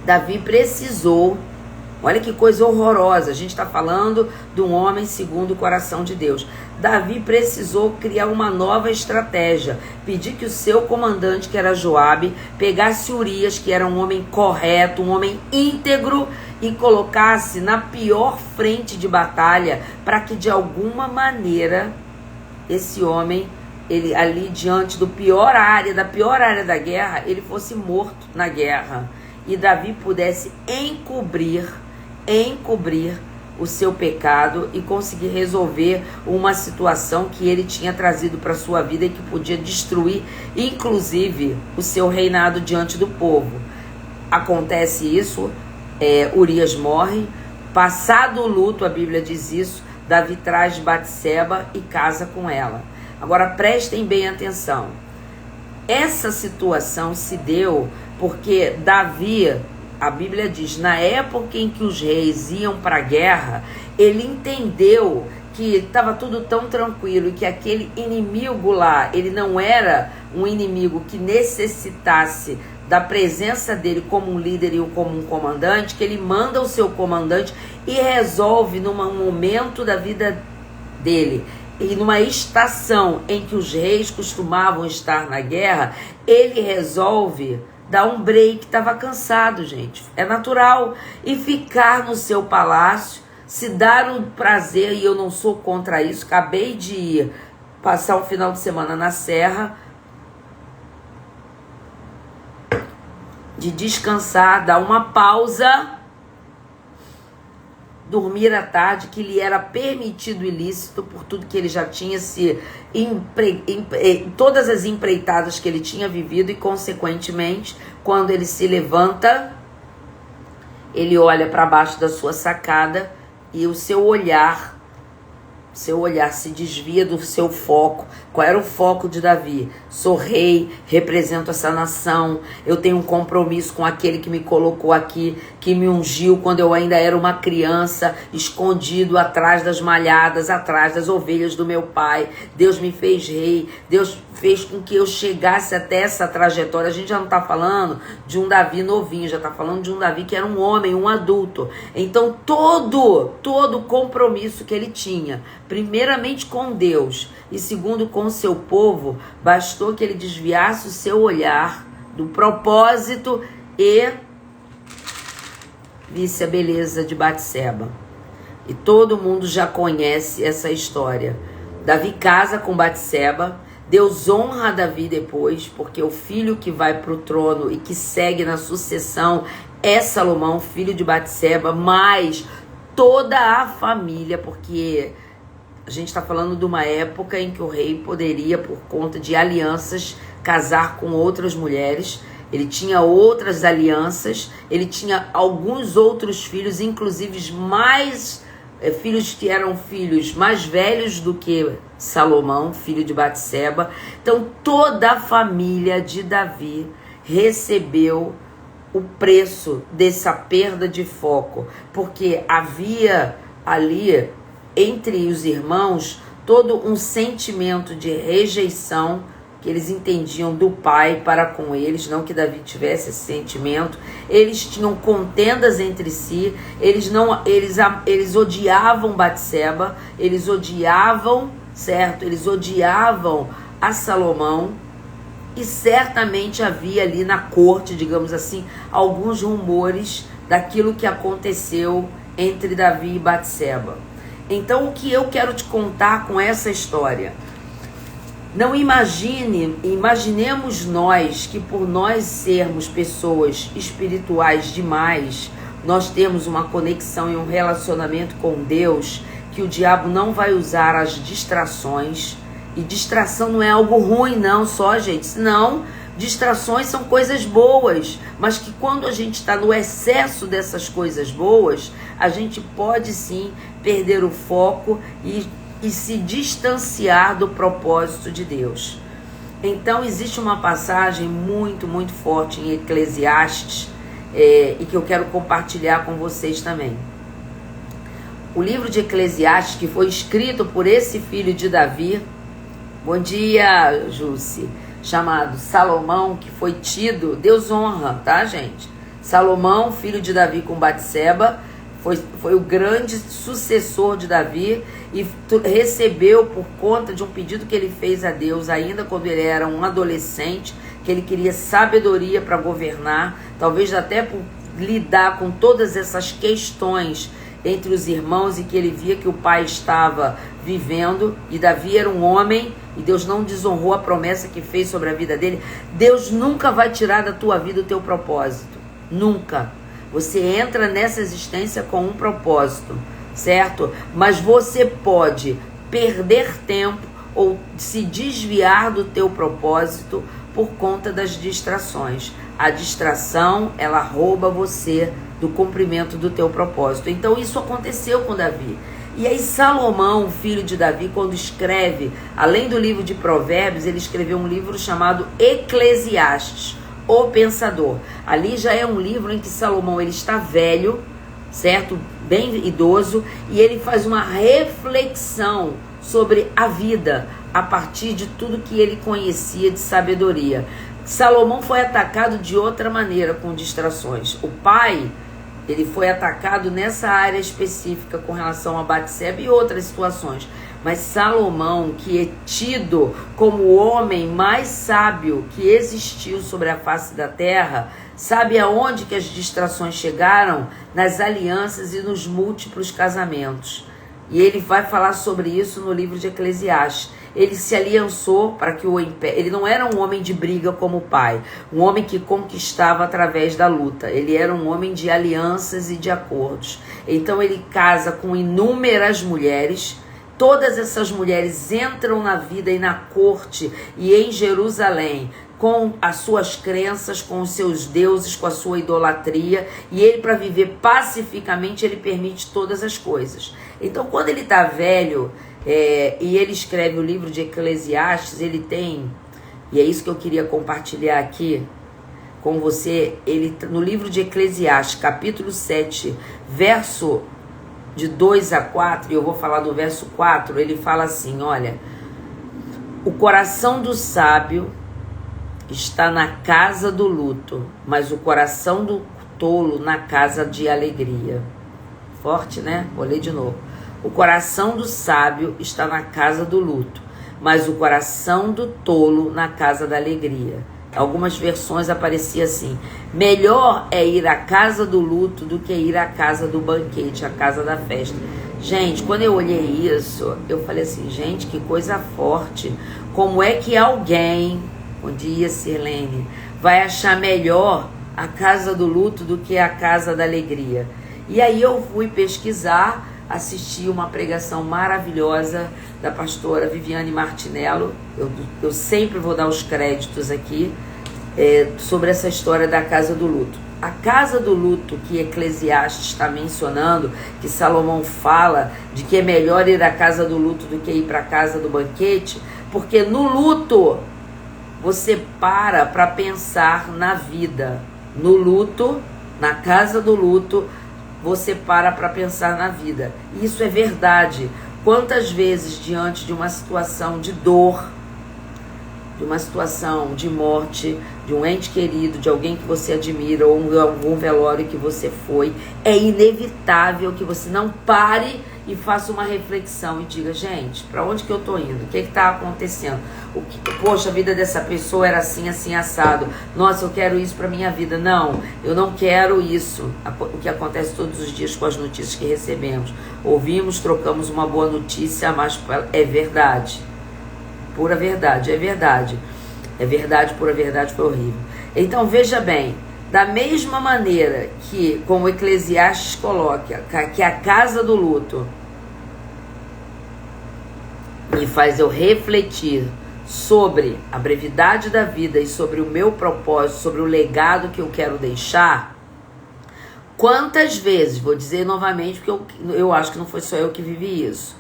Davi precisou Olha que coisa horrorosa. A gente está falando de um homem segundo o coração de Deus. Davi precisou criar uma nova estratégia. Pedir que o seu comandante, que era Joabe, pegasse Urias, que era um homem correto, um homem íntegro, e colocasse na pior frente de batalha, para que de alguma maneira esse homem, ele ali diante da pior área da guerra, ele fosse morto na guerra. E Davi pudesse encobrir o seu pecado e conseguir resolver uma situação que ele tinha trazido para a sua vida e que podia destruir, inclusive, o seu reinado diante do povo. Acontece isso, Urias morre, passado o luto, a Bíblia diz isso, Davi traz Batseba e casa com ela. Agora prestem bem atenção, essa situação se deu porque Davi, a Bíblia diz, na época em que os reis iam para a guerra, ele entendeu que estava tudo tão tranquilo e que aquele inimigo lá, ele não era um inimigo que necessitasse da presença dele como um líder e como um comandante, que ele manda o seu comandante e resolve num momento da vida dele, e numa estação em que os reis costumavam estar na guerra, ele resolve dar um break, estava cansado, gente, é natural, e ficar no seu palácio, se dar um prazer, e eu não sou contra isso, acabei de ir passar um final de semana na serra, de descansar, dar uma pausa, dormir à tarde, que lhe era permitido ilícito por tudo que ele já tinha todas as empreitadas que ele tinha vivido, e consequentemente, quando ele se levanta, ele olha para baixo da sua sacada e o seu olhar se desvia do seu foco. Qual era o foco de Davi? Sou rei, represento essa nação, eu tenho um compromisso com aquele que me colocou aqui, que me ungiu quando eu ainda era uma criança, escondido atrás das malhadas, atrás das ovelhas do meu pai. Deus me fez rei, Deus fez com que eu chegasse até essa trajetória. A gente já não está falando de um Davi novinho, já está falando de um Davi que era um homem, um adulto. Então todo compromisso que ele tinha, primeiramente com Deus e segundo com o seu povo, bastou que ele desviasse o seu olhar do propósito e visse a beleza de Batseba. E todo mundo já conhece essa história. Davi casa com Batseba, Deus honra Davi depois, porque o filho que vai para o trono e que segue na sucessão é Salomão, filho de Batseba, mas toda a família, porque a gente está falando de uma época em que o rei poderia, por conta de alianças, casar com outras mulheres. Ele tinha outras alianças, ele tinha alguns outros filhos, inclusive filhos que eram filhos mais velhos do que Salomão, filho de Batseba. Então toda a família de Davi recebeu o preço dessa perda de foco, porque havia ali entre os irmãos todo um sentimento de rejeição que eles entendiam do pai para com eles, não que Davi tivesse esse sentimento. Eles tinham contendas entre si, eles odiavam Batseba, eles odiavam, certo? Eles odiavam a Salomão, e certamente havia ali na corte, digamos assim, alguns rumores daquilo que aconteceu entre Davi e Batseba. Então, o que eu quero te contar com essa história? Não imaginemos nós que por nós sermos pessoas espirituais demais, nós temos uma conexão e um relacionamento com Deus, que o diabo não vai usar as distrações. E distração não é algo ruim não, só, gente. Não, distrações são coisas boas, mas que quando a gente está no excesso dessas coisas boas, a gente pode sim perder o foco e se distanciar do propósito de Deus. Então existe uma passagem muito, muito forte em Eclesiastes, e que eu quero compartilhar com vocês também. O livro de Eclesiastes, que foi escrito por esse filho de Davi, bom dia, Jússi, chamado Salomão, que foi tido, Deus honra, tá, gente? Salomão, filho de Davi com Batseba, foi o grande sucessor de Davi e recebeu por conta de um pedido que ele fez a Deus, ainda quando ele era um adolescente, que ele queria sabedoria para governar, talvez até por lidar com todas essas questões entre os irmãos e que ele via que o pai estava vivendo, e Davi era um homem e Deus não desonrou a promessa que fez sobre a vida dele. Deus nunca vai tirar da tua vida o teu propósito, nunca. Você entra nessa existência com um propósito, certo? Mas você pode perder tempo ou se desviar do teu propósito por conta das distrações. A distração, ela rouba você do cumprimento do teu propósito. Então isso aconteceu com Davi. E aí Salomão, filho de Davi, quando escreve, além do livro de Provérbios, ele escreveu um livro chamado Eclesiastes, o Pensador. Ali já é um livro em que Salomão, ele está velho, certo? Bem idoso, e ele faz uma reflexão sobre a vida a partir de tudo que ele conhecia de sabedoria. Salomão foi atacado de outra maneira, com distrações. O pai, ele foi atacado nessa área específica com relação a Batseba e outras situações. Mas Salomão, que é tido como o homem mais sábio que existiu sobre a face da terra, sabe aonde que as distrações chegaram? Nas alianças e nos múltiplos casamentos. E ele vai falar sobre isso no livro de Eclesiastes. Ele se aliançou para que o império... Ele não era um homem de briga como o pai, um homem que conquistava através da luta. Ele era um homem de alianças e de acordos. Então ele casa com inúmeras mulheres. Todas essas mulheres entram na vida e na corte e em Jerusalém com as suas crenças, com os seus deuses, com a sua idolatria. E ele, para viver pacificamente, ele permite todas as coisas. Então, quando ele está velho... e ele escreve o livro de Eclesiastes, ele tem, e é isso que eu queria compartilhar aqui com você, ele no livro de Eclesiastes, capítulo 7, verso de 2 a 4, e eu vou falar do verso 4, ele fala assim, olha, o coração do sábio está na casa do luto, mas o coração do tolo na casa de alegria. Forte, né? Vou ler de novo. O coração do sábio está na casa do luto, mas o coração do tolo na casa da alegria. Algumas versões aparecia assim: melhor é ir à casa do luto do que ir à casa do banquete, à casa da festa. Gente, quando eu olhei isso, eu falei assim, gente, que coisa forte. Como é que alguém, bom dia, Sirlene, vai achar melhor a casa do luto do que a casa da alegria? E aí eu fui pesquisar, assisti uma pregação maravilhosa da pastora Viviane Martinello. Eu sempre vou dar os créditos aqui sobre essa história da casa do luto. A casa do luto que Eclesiastes está mencionando, que Salomão fala de que é melhor ir à casa do luto do que ir para a casa do banquete, porque no luto você para pensar na vida. No luto, na casa do luto, você para pensar na vida. Isso é verdade. Quantas vezes diante de uma situação de dor, de uma situação de morte, de um ente querido, de alguém que você admira, ou algum velório que você foi, é inevitável que você não pare e faça uma reflexão e diga, gente, para onde que eu tô indo? O que está acontecendo? Poxa, a vida dessa pessoa era assim, assim, assado. Nossa, eu quero isso para minha vida. Não, eu não quero isso. O que acontece todos os dias com as notícias que recebemos. Ouvimos, trocamos uma boa notícia, mas é verdade. Pura verdade, é verdade. É verdade, pura verdade, foi horrível. Então, veja bem, da mesma maneira que, como Eclesiastes coloca, que a casa do luto me faz eu refletir sobre a brevidade da vida e sobre o meu propósito, sobre o legado que eu quero deixar, quantas vezes, vou dizer novamente, porque eu acho que não foi só eu que vivi isso,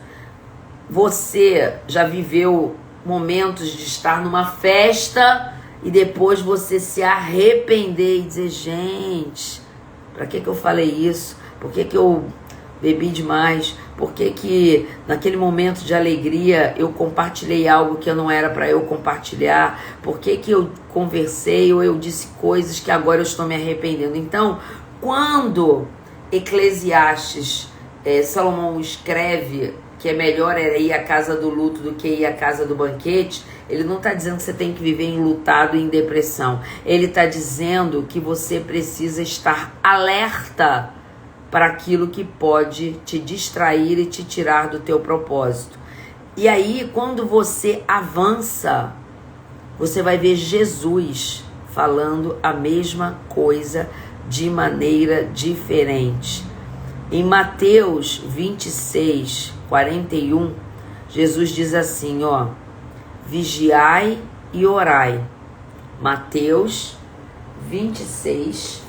você já viveu momentos de estar numa festa e depois você se arrepender e dizer, gente, pra que eu falei isso? Por que eu bebi demais? Por que naquele momento de alegria eu compartilhei algo que não era para eu compartilhar? Por que eu conversei ou eu disse coisas que agora eu estou me arrependendo? Então, quando Eclesiastes, Salomão escreve que é melhor ir à casa do luto do que ir à casa do banquete, ele não está dizendo que você tem que viver enlutado e em depressão. Ele está dizendo que você precisa estar alerta para aquilo que pode te distrair e te tirar do teu propósito. E aí, quando você avança, você vai ver Jesus falando a mesma coisa de maneira diferente. Em Mateus 26, 41, Jesus diz assim, vigiai e orai. Mateus 26,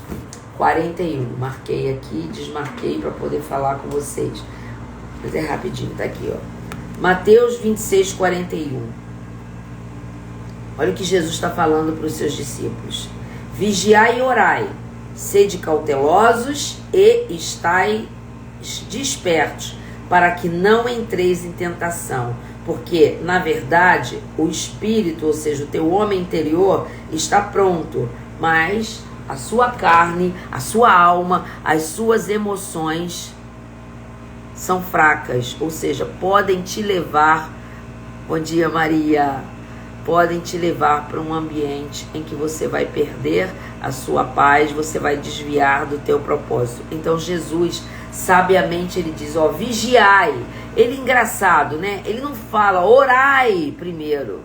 41. Marquei aqui, desmarquei para poder falar com vocês. Mas é rapidinho, tá aqui, Mateus 26, 41. Olha o que Jesus está falando para os seus discípulos. Vigiai e orai, sede cautelosos e estai despertos, para que não entreis em tentação. Porque, na verdade, o espírito, ou seja, o teu homem interior, está pronto, mas a sua carne, a sua alma, as suas emoções são fracas, ou seja, podem te levar, bom dia Maria, podem te levar para um ambiente em que você vai perder a sua paz, você vai desviar do teu propósito. Então Jesus, sabiamente, ele diz, vigiai. Ele engraçado, né? Ele não fala, orai primeiro.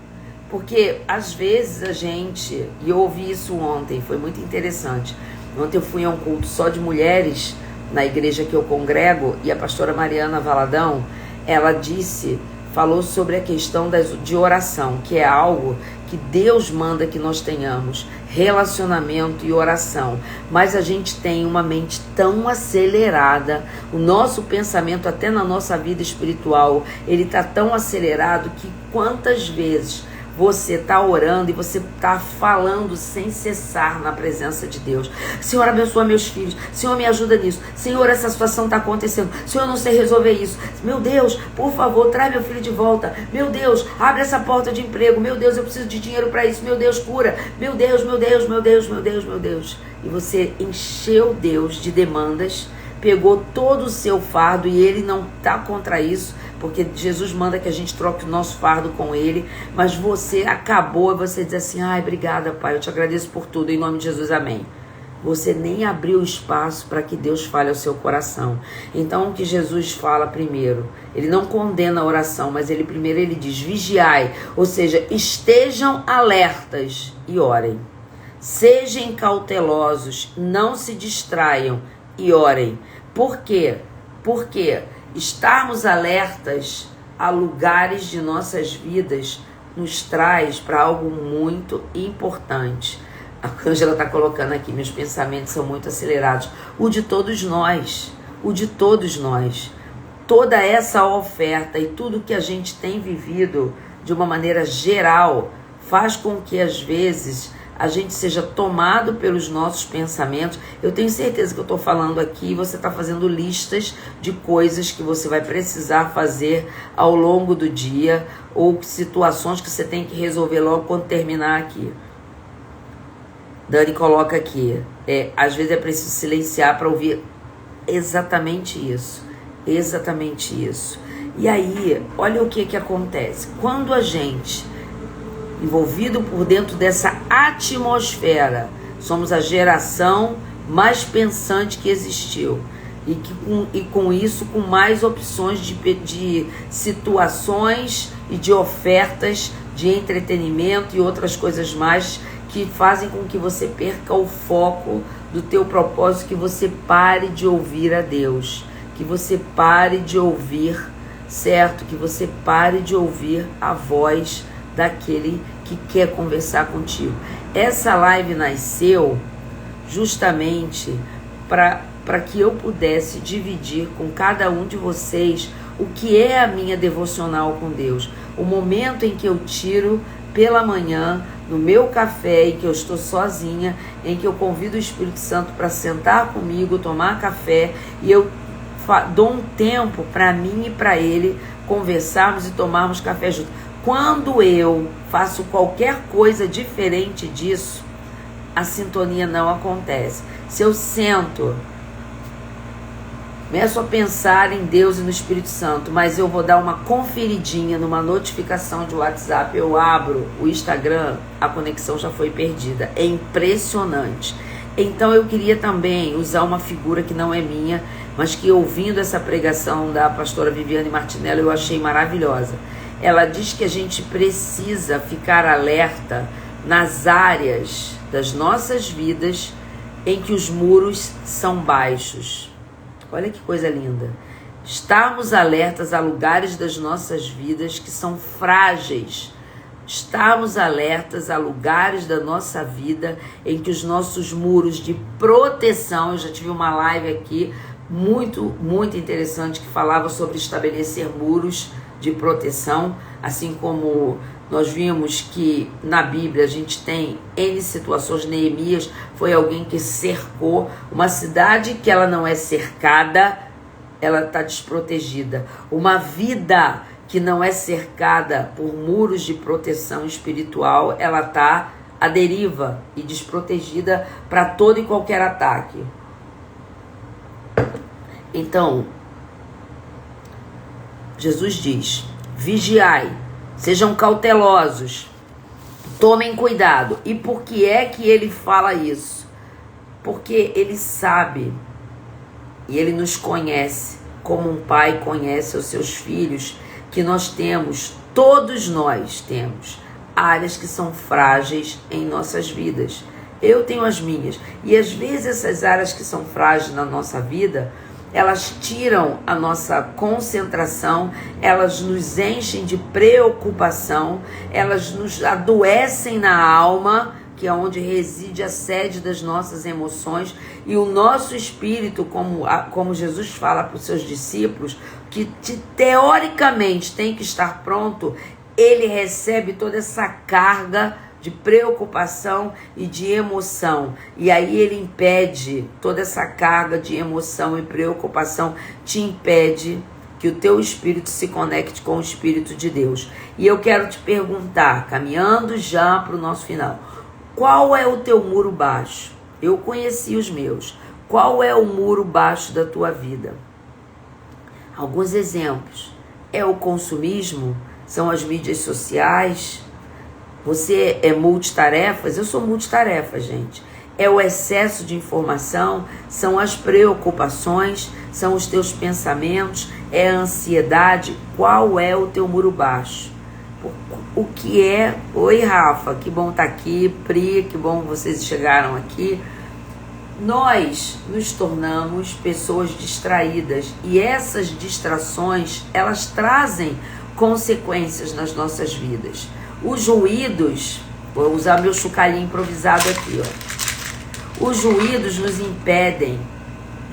Porque às vezes a gente, e eu ouvi isso ontem, foi muito interessante. Ontem eu fui a um culto só de mulheres na igreja que eu congrego, e a pastora Mariana Valadão, ela falou sobre a questão de oração, que é algo que Deus manda que nós tenhamos, relacionamento e oração. Mas a gente tem uma mente tão acelerada, o nosso pensamento até na nossa vida espiritual, ele está tão acelerado que quantas vezes você está orando e você está falando sem cessar na presença de Deus. Senhor, abençoa meus filhos. Senhor, me ajuda nisso. Senhor, essa situação está acontecendo. Senhor, eu não sei resolver isso. Meu Deus, por favor, traz meu filho de volta. Meu Deus, abre essa porta de emprego. Meu Deus, eu preciso de dinheiro para isso. Meu Deus, cura. Meu Deus, meu Deus, meu Deus, meu Deus, meu Deus. E você encheu Deus de demandas, pegou todo o seu fardo, e ele não está contra isso, porque Jesus manda que a gente troque o nosso fardo com ele, mas você acabou e você diz assim, obrigada, Pai, eu te agradeço por tudo, em nome de Jesus, amém. Você nem abriu espaço para que Deus fale ao seu coração. Então o que Jesus fala primeiro, ele não condena a oração, mas ele diz, vigiai, ou seja, estejam alertas e orem. Sejam cautelosos, não se distraiam e orem. Por quê? Porque estarmos alertas a lugares de nossas vidas nos traz para algo muito importante. A Ângela está colocando aqui, meus pensamentos são muito acelerados. O de todos nós. Toda essa oferta e tudo que a gente tem vivido de uma maneira geral faz com que às vezes a gente seja tomado pelos nossos pensamentos. Eu tenho certeza que eu estou falando aqui, você está fazendo listas de coisas que você vai precisar fazer ao longo do dia, ou situações que você tem que resolver logo quando terminar aqui. Dani coloca aqui, às vezes é preciso silenciar para ouvir exatamente isso. E aí, olha o que acontece. Quando a gente, envolvido por dentro dessa atmosfera, somos a geração mais pensante que existiu, e com isso, com mais opções de situações e de ofertas de entretenimento e outras coisas mais que fazem com que você perca o foco do teu propósito, que você pare de ouvir a Deus, que você pare de ouvir, certo? Que você pare de ouvir a voz daquele que quer conversar contigo. Essa live nasceu justamente para que eu pudesse dividir com cada um de vocês o que é a minha devocional com Deus. O momento em que eu tiro pela manhã, no meu café, em que eu estou sozinha, em que eu convido o Espírito Santo para sentar comigo, tomar café, e eu dou um tempo para mim e para ele conversarmos e tomarmos café juntos. Quando eu faço qualquer coisa diferente disso, a sintonia não acontece. Se eu sento Começo a pensar em Deus e no Espírito Santo, mas eu vou dar uma conferidinha numa notificação de WhatsApp, eu abro o Instagram, a conexão já foi perdida. É impressionante. Então eu queria também usar uma figura que não é minha, mas que ouvindo essa pregação da pastora Viviane Martinello eu achei maravilhosa. Ela diz que a gente precisa ficar alerta nas áreas das nossas vidas em que os muros são baixos. Olha que coisa linda. Estarmos alertas a lugares das nossas vidas que são frágeis. Estarmos alertas a lugares da nossa vida em que os nossos muros de proteção, eu já tive uma live aqui muito interessante que falava sobre estabelecer muros de proteção, assim como nós vimos que na Bíblia a gente tem N situações. Neemias foi alguém que cercou uma cidade que ela não é cercada, ela está desprotegida. Uma vida que não é cercada por muros de proteção espiritual, ela está à deriva e desprotegida para todo e qualquer ataque. Então, Jesus diz: vigiai, sejam cautelosos, tomem cuidado. E por que é que ele fala isso? Porque ele sabe e ele nos conhece como um pai conhece os seus filhos, que todos nós temos áreas que são frágeis em nossas vidas. Eu tenho as minhas. E às vezes essas áreas que são frágeis na nossa vida, elas tiram a nossa concentração, elas nos enchem de preocupação, elas nos adoecem na alma, que é onde reside a sede das nossas emoções, e o nosso espírito, como Jesus fala para os seus discípulos, que teoricamente tem que estar pronto, ele recebe toda essa carga de preocupação e de emoção, e aí ele impede, toda essa carga de emoção e preocupação te impede que o teu espírito se conecte com o Espírito de Deus. E eu quero te perguntar, caminhando já para o nosso final, qual é o teu muro baixo? Eu conheci os meus. Qual é o muro baixo da tua vida? Alguns exemplos. É o consumismo? São as mídias sociais? Você é multitarefas? Eu sou multitarefa, gente. É o excesso de informação? São as preocupações? São os teus pensamentos? É a ansiedade? Qual é o teu muro baixo? O que é... Oi, Rafa, que bom estar aqui. Pri, que bom vocês chegaram aqui. Nós nos tornamos pessoas distraídas e essas distrações, elas trazem consequências nas nossas vidas. Os ruídos, vou usar meu chocalhinho improvisado aqui, ó. Os ruídos nos impedem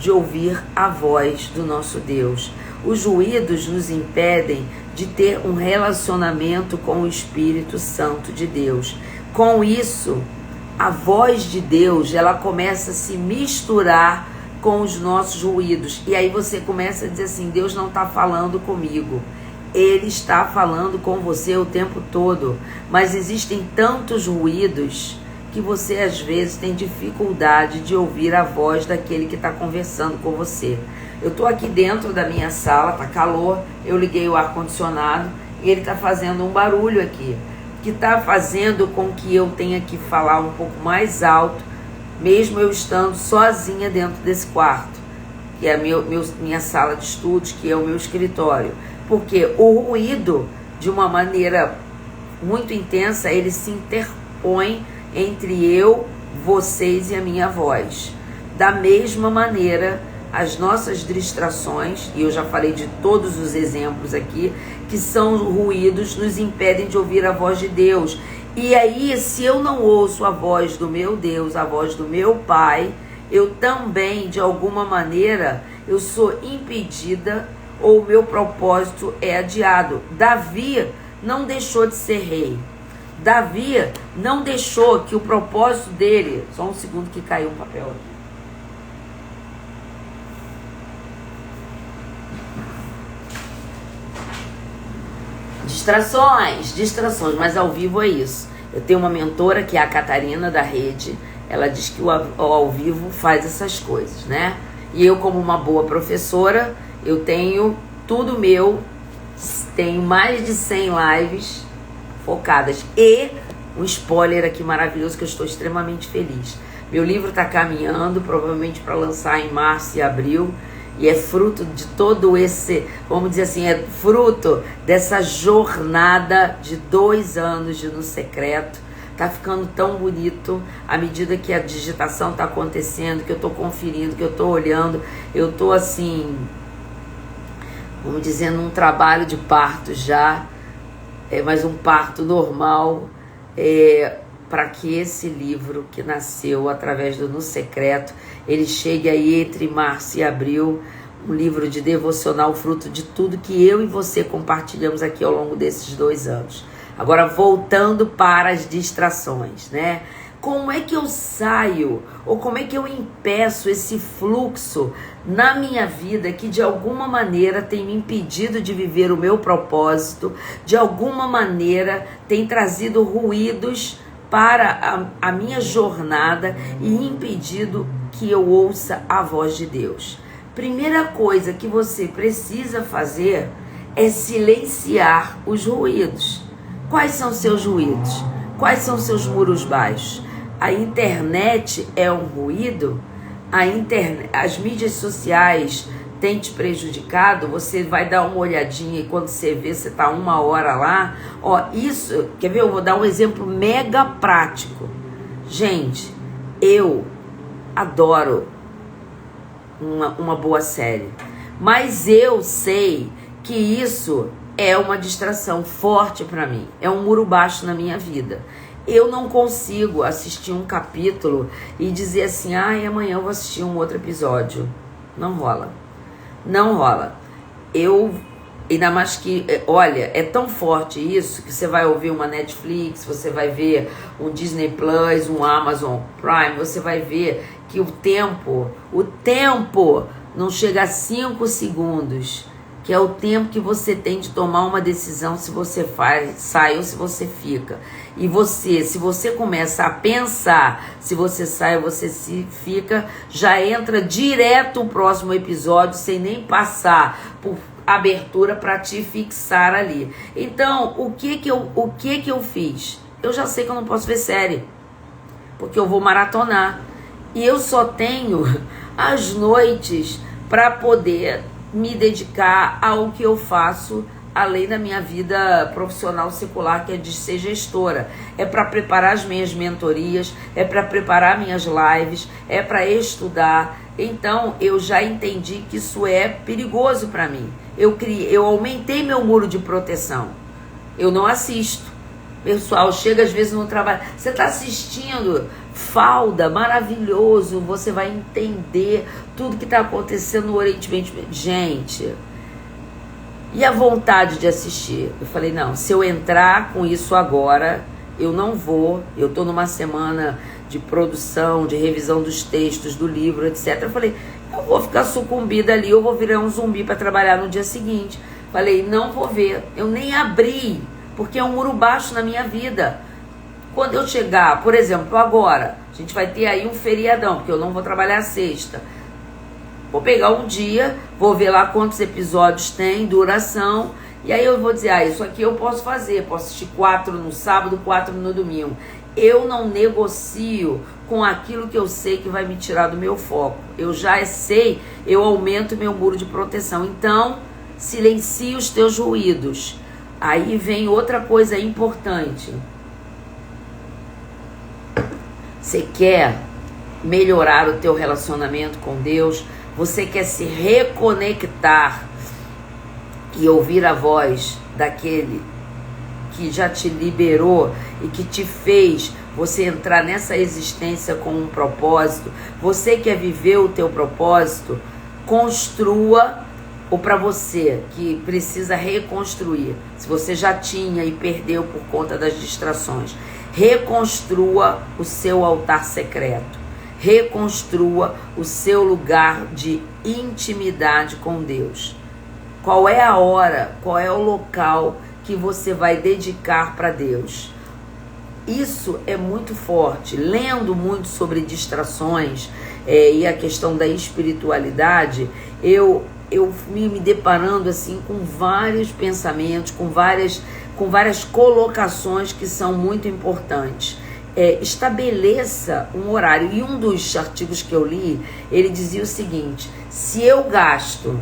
de ouvir a voz do nosso Deus. Os ruídos nos impedem de ter um relacionamento com o Espírito Santo de Deus. Com isso, a voz de Deus, ela começa a se misturar com os nossos ruídos. E aí você começa a dizer assim, Deus não está falando comigo. Ele está falando com você o tempo todo. Mas existem tantos ruídos que você às vezes tem dificuldade de ouvir a voz daquele que está conversando com você. Eu estou aqui dentro da minha sala, tá calor, eu liguei o ar-condicionado e ele está fazendo um barulho aqui, que está fazendo com que eu tenha que falar um pouco mais alto, mesmo eu estando sozinha dentro desse quarto, que é a minha sala de estudos, que é o meu escritório. Porque o ruído, de uma maneira muito intensa, ele se interpõe entre eu, vocês e a minha voz. Da mesma maneira, as nossas distrações, e eu já falei de todos os exemplos aqui, que são ruídos, nos impedem de ouvir a voz de Deus. E aí, se eu não ouço a voz do meu Deus, a voz do meu Pai, eu também, de alguma maneira, eu sou impedida ou o meu propósito é adiado. Davi não deixou de ser rei. Davi não deixou que o propósito dele... Só um segundo que caiu um papel aqui. Distrações, mas ao vivo é isso. Eu tenho uma mentora que é a Catarina da rede, ela diz que o ao vivo faz essas coisas, né? E eu, como uma boa professora, eu tenho tudo meu, tenho mais de 100 lives focadas. E um spoiler aqui maravilhoso que eu estou extremamente feliz. Meu livro está caminhando, provavelmente para lançar em março e abril. E é fruto de todo esse, vamos dizer assim, é fruto dessa jornada de 2 anos de No Secreto. Tá ficando tão bonito à medida que a digitação tá acontecendo, que eu tô conferindo, que eu tô olhando. Eu tô assim, vamos dizer, num trabalho de parto já, mas um parto normal, para que esse livro que nasceu através do No Secreto, ele chegue aí entre março e abril, um livro de devocional, fruto de tudo que eu e você compartilhamos aqui ao longo desses 2 anos. Agora, voltando para as distrações, né? Como é que eu saio, ou como é que eu impeço esse fluxo na minha vida que de alguma maneira tem me impedido de viver o meu propósito, de alguma maneira tem trazido ruídos para a minha jornada e impedido que eu ouça a voz de Deus? Primeira coisa que você precisa fazer é silenciar os ruídos. Quais são seus ruídos? Quais são seus muros baixos? A internet é um ruído? As mídias sociais têm te prejudicado? Você vai dar uma olhadinha e quando você vê, você está 1 hora lá. Isso, quer ver? Eu vou dar um exemplo mega prático. Gente, eu adoro uma boa série, mas eu sei que isso é uma distração forte para mim, é um muro baixo na minha vida. Eu não consigo assistir um capítulo e dizer assim, amanhã eu vou assistir um outro episódio. Não rola. Não rola. Ainda mais que, olha, é tão forte isso que você vai ouvir uma Netflix, você vai ver um Disney Plus, um Amazon Prime, você vai ver que o tempo não chega a 5 segundos, que é o tempo que você tem de tomar uma decisão se você sai ou se você fica. E se você começa a pensar se você sai ou você se fica, já entra direto o próximo episódio sem nem passar por abertura para te fixar ali. Então, o que que eu fiz? Eu já sei que eu não posso ver série, porque eu vou maratonar. E eu só tenho as noites para poder me dedicar ao que eu faço além da minha vida profissional secular, que é de ser gestora. É para preparar as minhas mentorias, é para preparar minhas lives, é para estudar. Então, eu já entendi que isso é perigoso para mim. Eu aumentei meu muro de proteção. Eu não assisto. Pessoal, chega às vezes no trabalho, você está assistindo Falda, maravilhoso, você vai entender tudo que está acontecendo no Oriente Médio. Gente, e a vontade de assistir? Eu falei, não, se eu entrar com isso agora, eu não vou. Eu estou numa semana de produção, de revisão dos textos do livro, etc. Eu falei, eu vou ficar sucumbida ali, eu vou virar um zumbi para trabalhar no dia seguinte. Falei, não vou ver, eu nem abri, porque é um muro baixo na minha vida. Quando eu chegar, por exemplo, agora, a gente vai ter aí um feriadão, porque eu não vou trabalhar sexta. Vou pegar um dia, vou ver lá quantos episódios tem, duração, e aí eu vou dizer, isso aqui eu posso fazer, posso assistir 4 no sábado, 4 no domingo. Eu não negocio com aquilo que eu sei que vai me tirar do meu foco. Eu já sei, eu aumento meu muro de proteção. Então, silencie os teus ruídos. Aí vem outra coisa importante. Você quer melhorar o teu relacionamento com Deus? Você quer se reconectar e ouvir a voz daquele que já te liberou e que te fez você entrar nessa existência com um propósito? Você quer viver o teu propósito? Construa. Ou para você que precisa reconstruir, se você já tinha e perdeu por conta das distrações, reconstrua o seu altar secreto, reconstrua o seu lugar de intimidade com Deus. Qual é a hora, qual é o local que você vai dedicar para Deus? Isso é muito forte. Lendo muito sobre distrações, e a questão da espiritualidade, eu me deparando assim com vários pensamentos, com várias colocações que são muito importantes. Estabeleça um horário. E um dos artigos que eu li, ele dizia o seguinte: se eu gasto,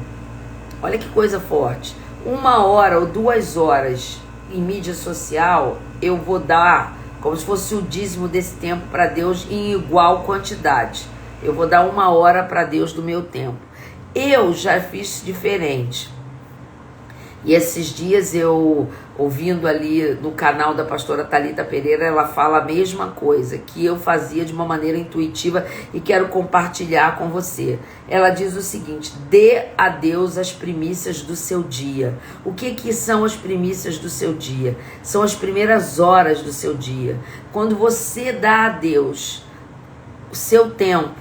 olha que coisa forte, 1 hora ou 2 horas em mídia social, eu vou dar como se fosse o dízimo desse tempo para Deus em igual quantidade. Eu vou dar 1 hora para Deus do meu tempo. Eu já fiz diferente. E esses dias eu, ouvindo ali no canal da pastora Thalita Pereira, ela fala a mesma coisa, que eu fazia de uma maneira intuitiva e quero compartilhar com você. Ela diz o seguinte: dê a Deus as primícias do seu dia. O que são as primícias do seu dia? São as primeiras horas do seu dia. Quando você dá a Deus o seu tempo,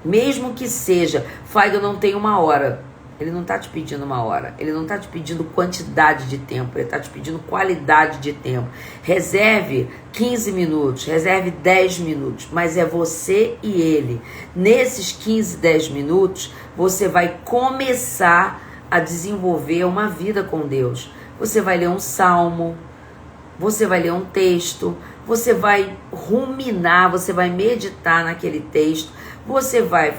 mesmo que seja, Faiga, eu não tenho 1 hora. Ele não está te pedindo 1 hora, ele não está te pedindo quantidade de tempo, ele está te pedindo qualidade de tempo. Reserve 15 minutos, reserve 10 minutos, mas é você e ele. Nesses 15, 10 minutos, você vai começar a desenvolver uma vida com Deus. Você vai ler um salmo, você vai ler um texto, você vai ruminar, você vai meditar naquele texto. Você vai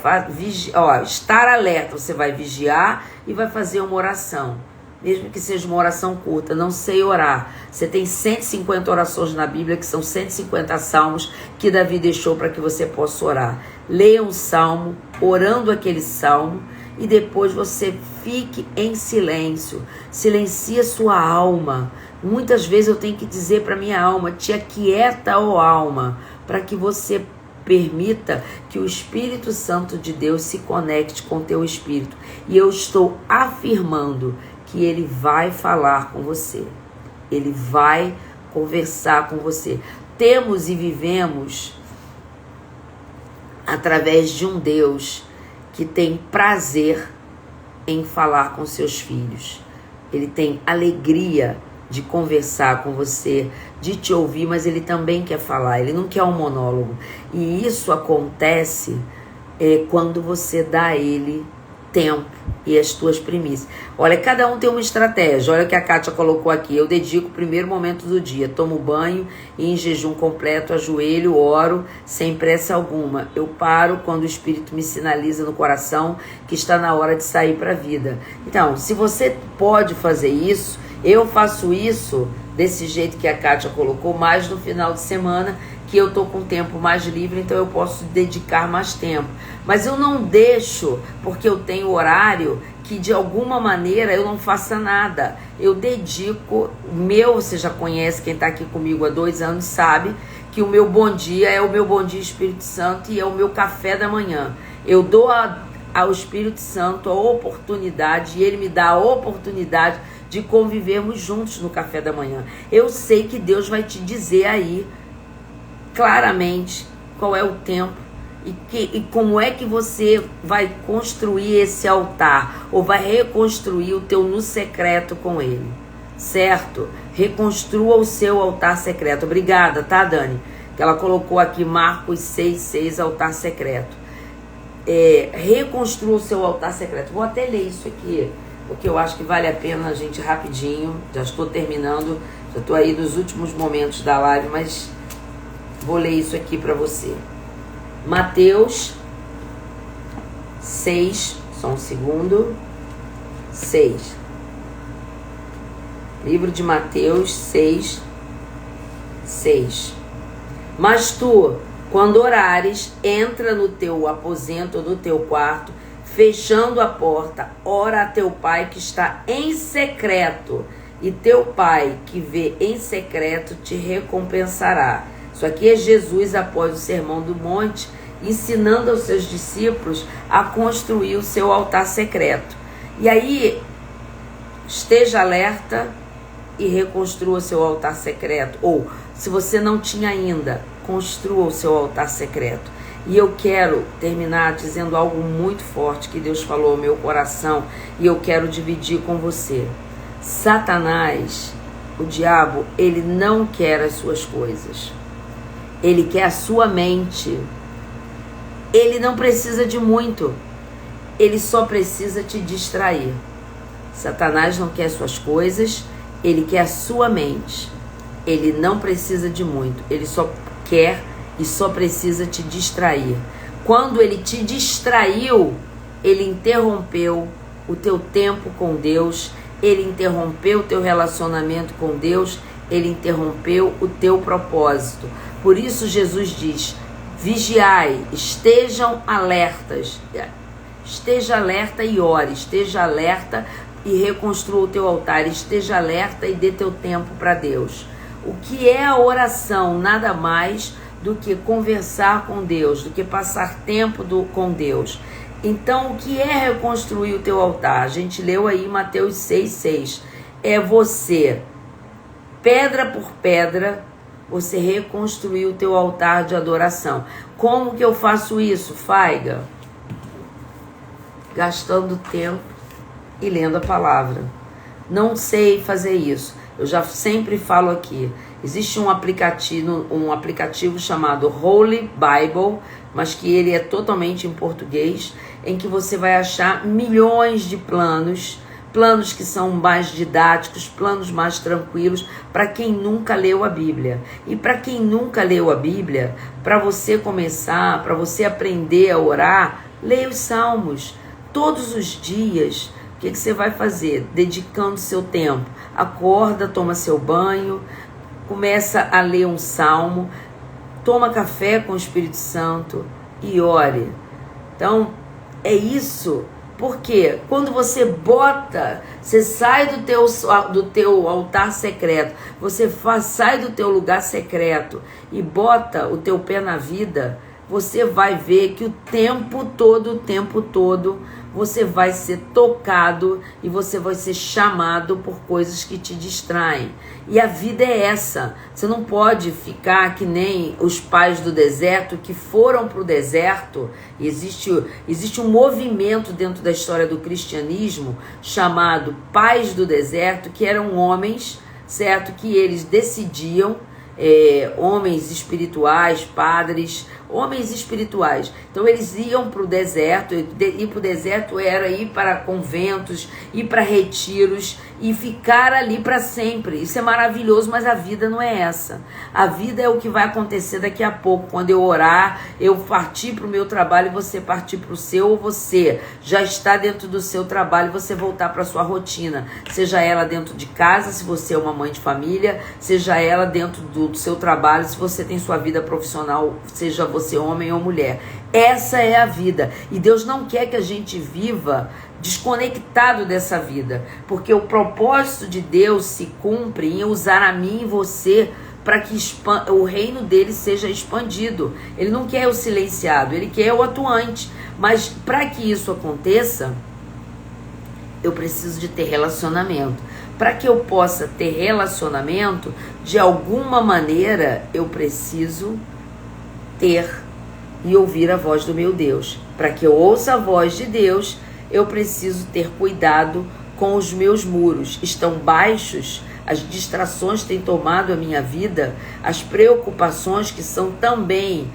estar alerta, você vai vigiar e vai fazer uma oração. Mesmo que seja uma oração curta, não sei orar. Você tem 150 orações na Bíblia, que são 150 salmos que Davi deixou para que você possa orar. Leia um salmo, orando aquele salmo, e depois você fique em silêncio. Silencie a sua alma. Muitas vezes eu tenho que dizer para minha alma: te aquieta, ó alma, para que você permita que o Espírito Santo de Deus se conecte com o teu espírito. E eu estou afirmando que ele vai falar com você. Ele vai conversar com você. Temos e vivemos através de um Deus que tem prazer em falar com seus filhos. Ele tem alegria de conversar com você, de te ouvir, mas ele também quer falar, ele não quer um monólogo. E isso acontece quando você dá a ele tempo e as tuas primícias. Olha, cada um tem uma estratégia. Olha o que a Kátia colocou aqui: eu dedico o primeiro momento do dia, tomo banho e em jejum completo, ajoelho, oro sem pressa alguma. Eu paro quando o Espírito me sinaliza no coração que está na hora de sair para a vida. Então, se você pode fazer isso, eu faço isso desse jeito que a Kátia colocou, mais no final de semana, que eu tô com tempo mais livre, então eu posso dedicar mais tempo. Mas eu não deixo, porque eu tenho horário, que de alguma maneira eu não faça nada. Eu dedico você já conhece, quem tá aqui comigo há 2 anos sabe que o meu bom dia é o meu bom dia Espírito Santo e é o meu café da manhã. Eu dou ao Espírito Santo a oportunidade, e ele me dá a oportunidade de convivermos juntos no café da manhã. Eu sei que Deus vai te dizer aí claramente qual é o tempo e como é que você vai construir esse altar, ou vai reconstruir o teu no secreto com ele, certo? Reconstrua o seu altar secreto. Obrigada, tá, Dani? Que ela colocou aqui Marcos 6,6, altar secreto. Reconstrua o seu altar secreto. Vou até ler isso aqui, porque eu acho que vale a pena a gente rapidinho. Já estou terminando, já estou aí nos últimos momentos da live, mas vou ler isso aqui para você. Mateus 6, só um segundo, 6. Livro de Mateus 6, 6. Mas tu, quando orares, entra no teu aposento, no teu quarto, fechando a porta, ora a teu pai que está em secreto, e teu pai que vê em secreto te recompensará. Isso aqui é Jesus após o Sermão do Monte, ensinando aos seus discípulos a construir o seu altar secreto. E aí, esteja alerta e reconstrua o seu altar secreto. Ou, se você não tinha ainda, construa o seu altar secreto. E eu quero terminar dizendo algo muito forte que Deus falou ao meu coração e eu quero dividir com você. Satanás, o diabo, ele não quer as suas coisas. Ele quer a sua mente. Ele não precisa de muito, ele só precisa te distrair. Satanás não quer suas coisas, ele quer a sua mente. Ele não precisa de muito, ele só quer e só precisa te distrair. Quando ele te distraiu, ele interrompeu o teu tempo com Deus, ele interrompeu o teu relacionamento com Deus, ele interrompeu o teu propósito. Por isso Jesus diz: vigiai, estejam alertas. Esteja alerta e ore, esteja alerta e reconstrua o teu altar, esteja alerta e dê teu tempo para Deus. O que é a oração? Nada mais do que conversar com Deus, do que passar tempo com Deus. Então, o que é reconstruir o teu altar? A gente leu aí Mateus 6,6. É você, pedra por pedra, você reconstruir o teu altar de adoração. Como que eu faço isso, Faiga? Gastando tempo e lendo a palavra. Não sei fazer isso. Eu já sempre falo aqui. Existe um aplicativo chamado Holy Bible, mas que ele é totalmente em português, em que você vai achar milhões de planos que são mais didáticos, planos mais tranquilos, para quem nunca leu a Bíblia. E para quem nunca leu a Bíblia, para você começar, para você aprender a orar, leia os Salmos. Todos os dias, o que você vai fazer? Dedicando seu tempo. Acorda, toma seu banho, começa a ler um salmo, toma café com o Espírito Santo e ore. Então, é isso. Porque quando você sai do teu altar secreto, você sai do teu lugar secreto e bota o teu pé na vida, você vai ver que o tempo todo, você vai ser tocado e você vai ser chamado por coisas que te distraem. E a vida é essa. Você não pode ficar que nem os pais do deserto que foram para o deserto. Existe um movimento dentro da história do cristianismo chamado pais do deserto, que eram homens, certo? Que eles decidiam, homens espirituais, padres, homens espirituais. Então eles iam para o deserto, ir para o deserto era ir para conventos, ir para retiros e ficar ali para sempre. Isso é maravilhoso, mas a vida não é essa. A vida é o que vai acontecer daqui a pouco, quando eu orar, eu partir para o meu trabalho e você partir para o seu, ou você já está dentro do seu trabalho e você voltar para a sua rotina, seja ela dentro de casa, se você é uma mãe de família, seja ela dentro do seu trabalho, se você tem sua vida profissional, seja você homem ou mulher. Essa é a vida. E Deus não quer que a gente viva desconectado dessa vida, porque o propósito de Deus se cumpre em usar a mim e você para que o reino dele seja expandido. Ele não quer o silenciado, ele quer o atuante. Mas para que isso aconteça, eu preciso de ter relacionamento. Para que eu possa ter relacionamento, de alguma maneira eu preciso ter e ouvir a voz do meu Deus. Para que eu ouça a voz de Deus, eu preciso ter cuidado com os meus muros. Estão baixos, as distrações têm tomado a minha vida, as preocupações que são também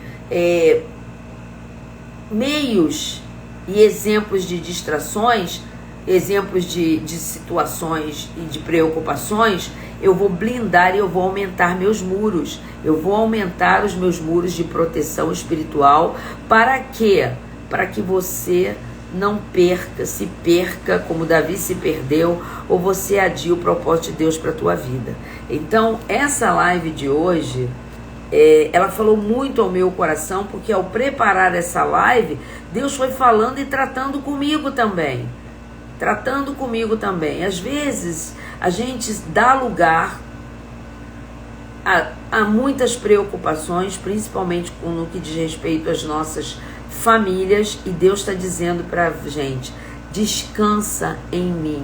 meios e exemplos de distrações, exemplos de situações e de preocupações. Eu vou blindar e eu vou aumentar meus muros. Eu vou aumentar os meus muros de proteção espiritual. Para quê? Para que você não se perca como Davi se perdeu, ou você adie o propósito de Deus para a tua vida. Então, essa live de hoje, ela falou muito ao meu coração, porque ao preparar essa live, Deus foi falando e tratando comigo também. Às vezes, a gente dá lugar a muitas preocupações, principalmente no que diz respeito às nossas famílias, e Deus está dizendo para a gente: descansa em mim.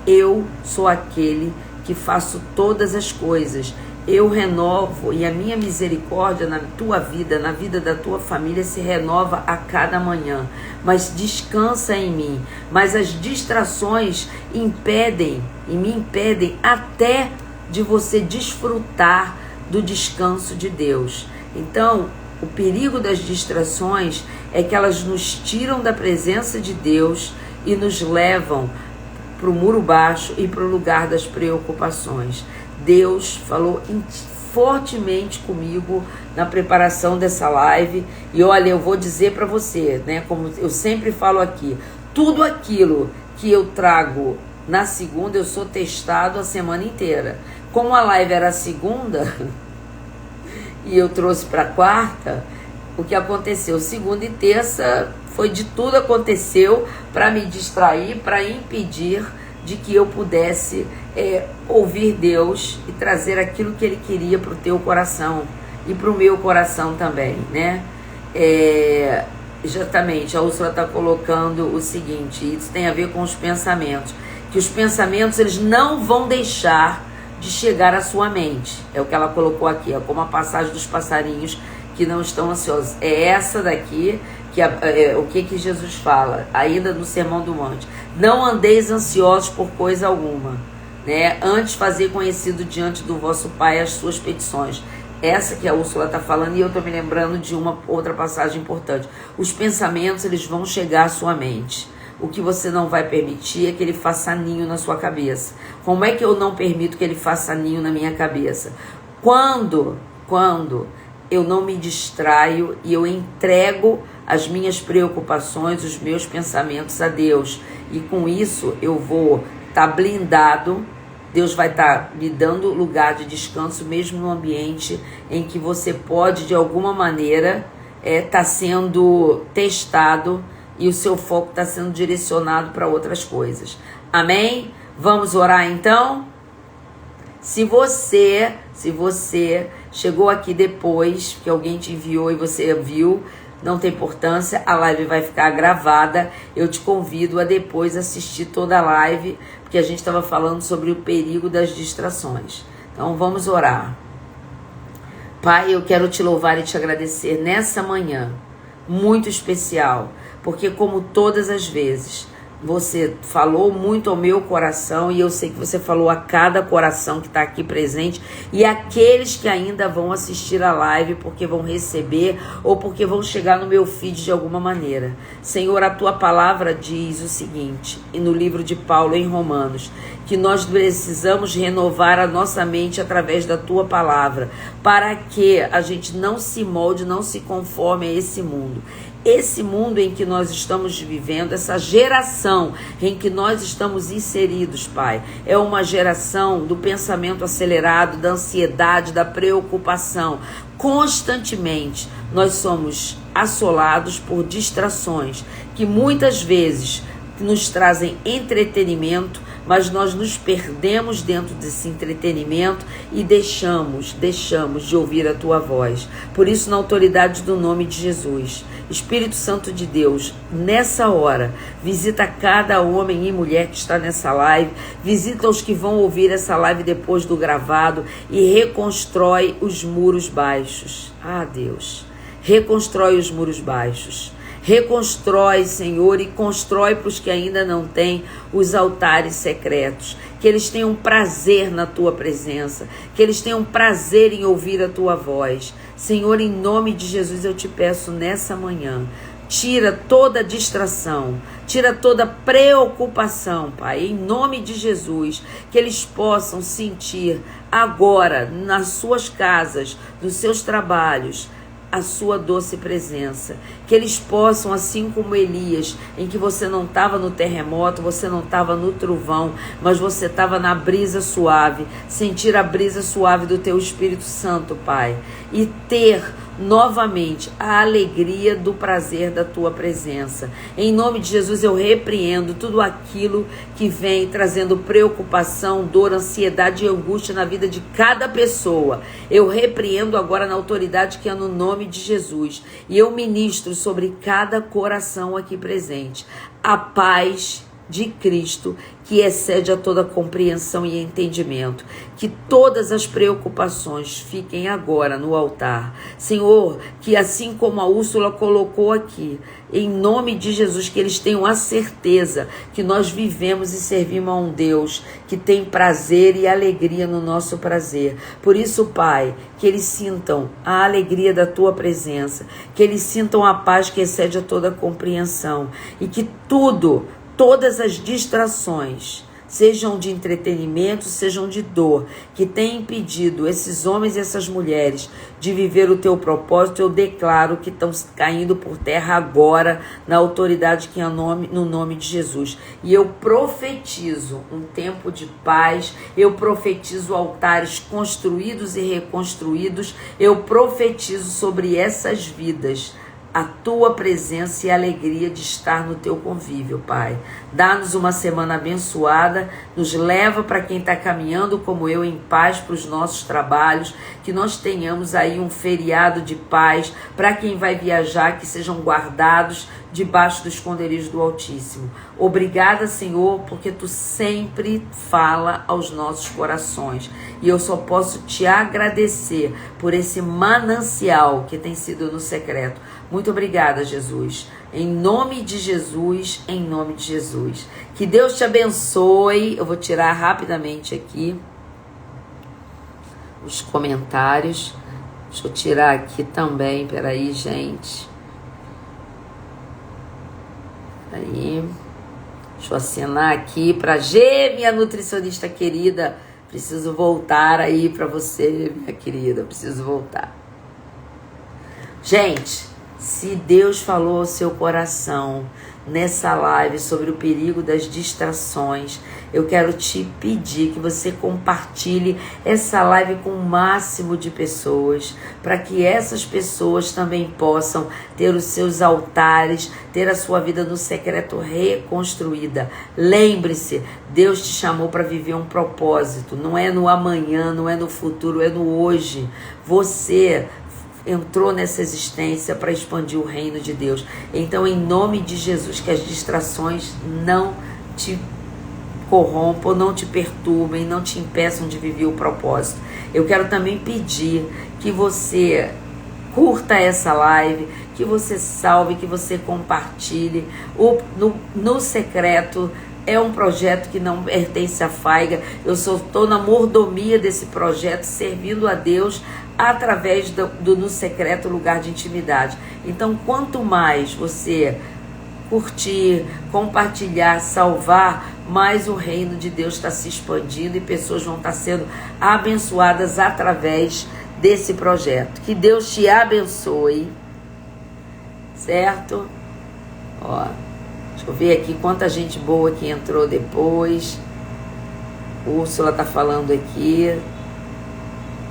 Eu sou aquele que faço todas as coisas. Eu renovo, e a minha misericórdia na tua vida, na vida da tua família, se renova a cada manhã. Mas descansa em mim. Mas as distrações me impedem até de você desfrutar do descanso de Deus. Então, O perigo das distrações é que elas nos tiram da presença de Deus e nos levam para o muro baixo e para o lugar das preocupações. Deus falou fortemente comigo na preparação dessa live. E olha, eu vou dizer para você, né, como eu sempre falo aqui, tudo aquilo que eu trago na segunda, eu sou testado a semana inteira. Como a live era a segunda e eu trouxe para quarta, o que aconteceu? Segunda e terça foi de tudo aconteceu para me distrair, para impedir de que eu pudesse ouvir Deus e trazer aquilo que Ele queria para o teu coração e para o meu coração também, né? Exatamente, a Úrsula está colocando o seguinte, isso tem a ver com os pensamentos, que os pensamentos eles não vão deixar de chegar à sua mente, é o que ela colocou aqui, é como a passagem dos passarinhos que não estão ansiosos, é essa daqui, o que Jesus fala, ainda no Sermão do Monte, não andeis ansiosos por coisa alguma, né? Antes fazer conhecido diante do vosso Pai as suas petições. Essa que a Úrsula está falando, e eu estou me lembrando de uma outra passagem importante. Os pensamentos, eles vão chegar à sua mente. O que você não vai permitir é que ele faça ninho na sua cabeça. Como é que eu não permito que ele faça ninho na minha cabeça? Quando eu não me distraio e eu entrego as minhas preocupações, os meus pensamentos a Deus. E com isso eu vou estar blindado. Deus vai estar me dando lugar de descanso, mesmo no ambiente em que você pode, de alguma maneira, estar sendo testado e o seu foco está sendo direcionado para outras coisas. Amém? Vamos orar então? Se você chegou aqui depois que alguém te enviou e você viu, não tem importância, a live vai ficar gravada. Eu te convido a depois assistir toda a live, porque a gente estava falando sobre o perigo das distrações. Então vamos orar. Pai, eu quero te louvar e te agradecer nessa manhã, muito especial, porque como todas as vezes, você falou muito ao meu coração e eu sei que você falou a cada coração que está aqui presente e aqueles que ainda vão assistir a live porque vão receber ou porque vão chegar no meu feed de alguma maneira. Senhor, a tua palavra diz o seguinte, e no livro de Paulo em Romanos, que nós precisamos renovar a nossa mente através da tua palavra, para que a gente não se molde, não se conforme a esse mundo. Esse mundo em que nós estamos vivendo, essa geração em que nós estamos inseridos, Pai, é uma geração do pensamento acelerado, da ansiedade, da preocupação. Constantemente nós somos assolados por distrações que muitas vezes nos trazem entretenimento, mas nós nos perdemos dentro desse entretenimento e deixamos de ouvir a tua voz. Por isso, na autoridade do nome de Jesus, Espírito Santo de Deus, nessa hora, visita cada homem e mulher que está nessa live, visita os que vão ouvir essa live depois do gravado e reconstrói os muros baixos. Ah, Deus, reconstrói os muros baixos. Reconstrói, Senhor, e constrói para os que ainda não têm os altares secretos. Que eles tenham prazer na tua presença. Que eles tenham prazer em ouvir a tua voz. Senhor, em nome de Jesus eu te peço nessa manhã. Tira toda distração, tira toda preocupação, Pai, em nome de Jesus, que eles possam sentir agora, nas suas casas, nos seus trabalhos, a sua doce presença, que eles possam, assim como Elias, em que você não estava no terremoto, você não estava no trovão, mas você estava na brisa suave, sentir a brisa suave do teu Espírito Santo, Pai, e ter novamente a alegria do prazer da tua presença. Em nome de Jesus eu repreendo tudo aquilo que vem trazendo preocupação, dor, ansiedade e angústia na vida de cada pessoa. Eu repreendo agora na autoridade que é no nome de Jesus e eu ministro sobre cada coração aqui presente a paz de Cristo, que excede a toda compreensão e entendimento. Que todas as preocupações fiquem agora no altar. Senhor, que assim como a Úrsula colocou aqui, em nome de Jesus, que eles tenham a certeza que nós vivemos e servimos a um Deus que tem prazer e alegria no nosso prazer. Por isso, Pai, que eles sintam a alegria da Tua presença, que eles sintam a paz que excede a toda compreensão e que todas as distrações, sejam de entretenimento, sejam de dor, que tem impedido esses homens e essas mulheres de viver o Teu propósito, eu declaro que estão caindo por terra agora, na autoridade que é no nome de Jesus. E eu profetizo um tempo de paz, eu profetizo altares construídos e reconstruídos, eu profetizo sobre essas vidas a Tua presença e a alegria de estar no Teu convívio, Pai. Dá-nos uma semana abençoada, nos leva para quem está caminhando como eu em paz para os nossos trabalhos, que nós tenhamos aí um feriado de paz, para quem vai viajar, que sejam guardados debaixo do esconderijo do Altíssimo. Obrigada, Senhor, porque Tu sempre fala aos nossos corações. E eu só posso Te agradecer por esse manancial que tem sido no secreto. Muito obrigada, Jesus. Em nome de Jesus, em nome de Jesus. Que Deus te abençoe. Eu vou tirar rapidamente aqui os comentários. Deixa eu tirar aqui também, peraí, gente. Aí, deixa eu assinar aqui para G, minha nutricionista querida. Preciso voltar aí para você, minha querida. Preciso voltar. Gente, se Deus falou ao seu coração nessa live sobre o perigo das distrações, eu quero te pedir que você compartilhe essa live com o máximo de pessoas, para que essas pessoas também possam ter os seus altares, ter a sua vida no secreto reconstruída. Lembre-se, Deus te chamou para viver um propósito, não é no amanhã, não é no futuro, é no hoje. Você entrou nessa existência para expandir o reino de Deus. Então, em nome de Jesus, que as distrações não te corrompam, não te perturbem, não te impeçam de viver o propósito. Eu quero também pedir que você curta essa live, que você salve, que você compartilhe. No secreto é um projeto que não pertence à Faiga. Eu só estou na mordomia desse projeto, servindo a Deus através do No Secreto, lugar de intimidade. Então, quanto mais você curtir, compartilhar, salvar, mais o reino de Deus está se expandindo e pessoas vão estar sendo abençoadas através desse projeto. Que Deus te abençoe, certo? Ó, deixa eu ver aqui quanta gente boa que entrou depois. Úrsula está falando aqui.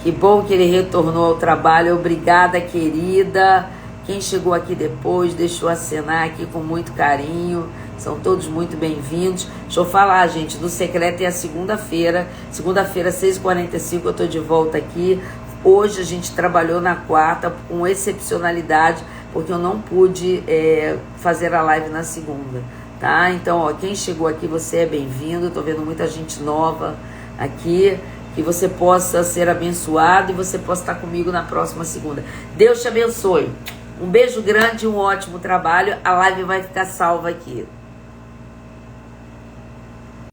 Que bom que ele retornou ao trabalho. Obrigada, querida. Quem chegou aqui depois, deixou acenar aqui com muito carinho. São todos muito bem-vindos. Deixa eu falar, gente, No Secreto é a segunda-feira. Segunda-feira, 6h45, eu estou de volta aqui. Hoje a gente trabalhou na quarta com excepcionalidade, porque eu não pude fazer a live na segunda, tá? Então, ó, quem chegou aqui, você é bem-vindo. Estou vendo muita gente nova aqui. Que você possa ser abençoado e você possa estar comigo na próxima segunda. Deus te abençoe. Um beijo grande e um ótimo trabalho. A live vai ficar salva aqui.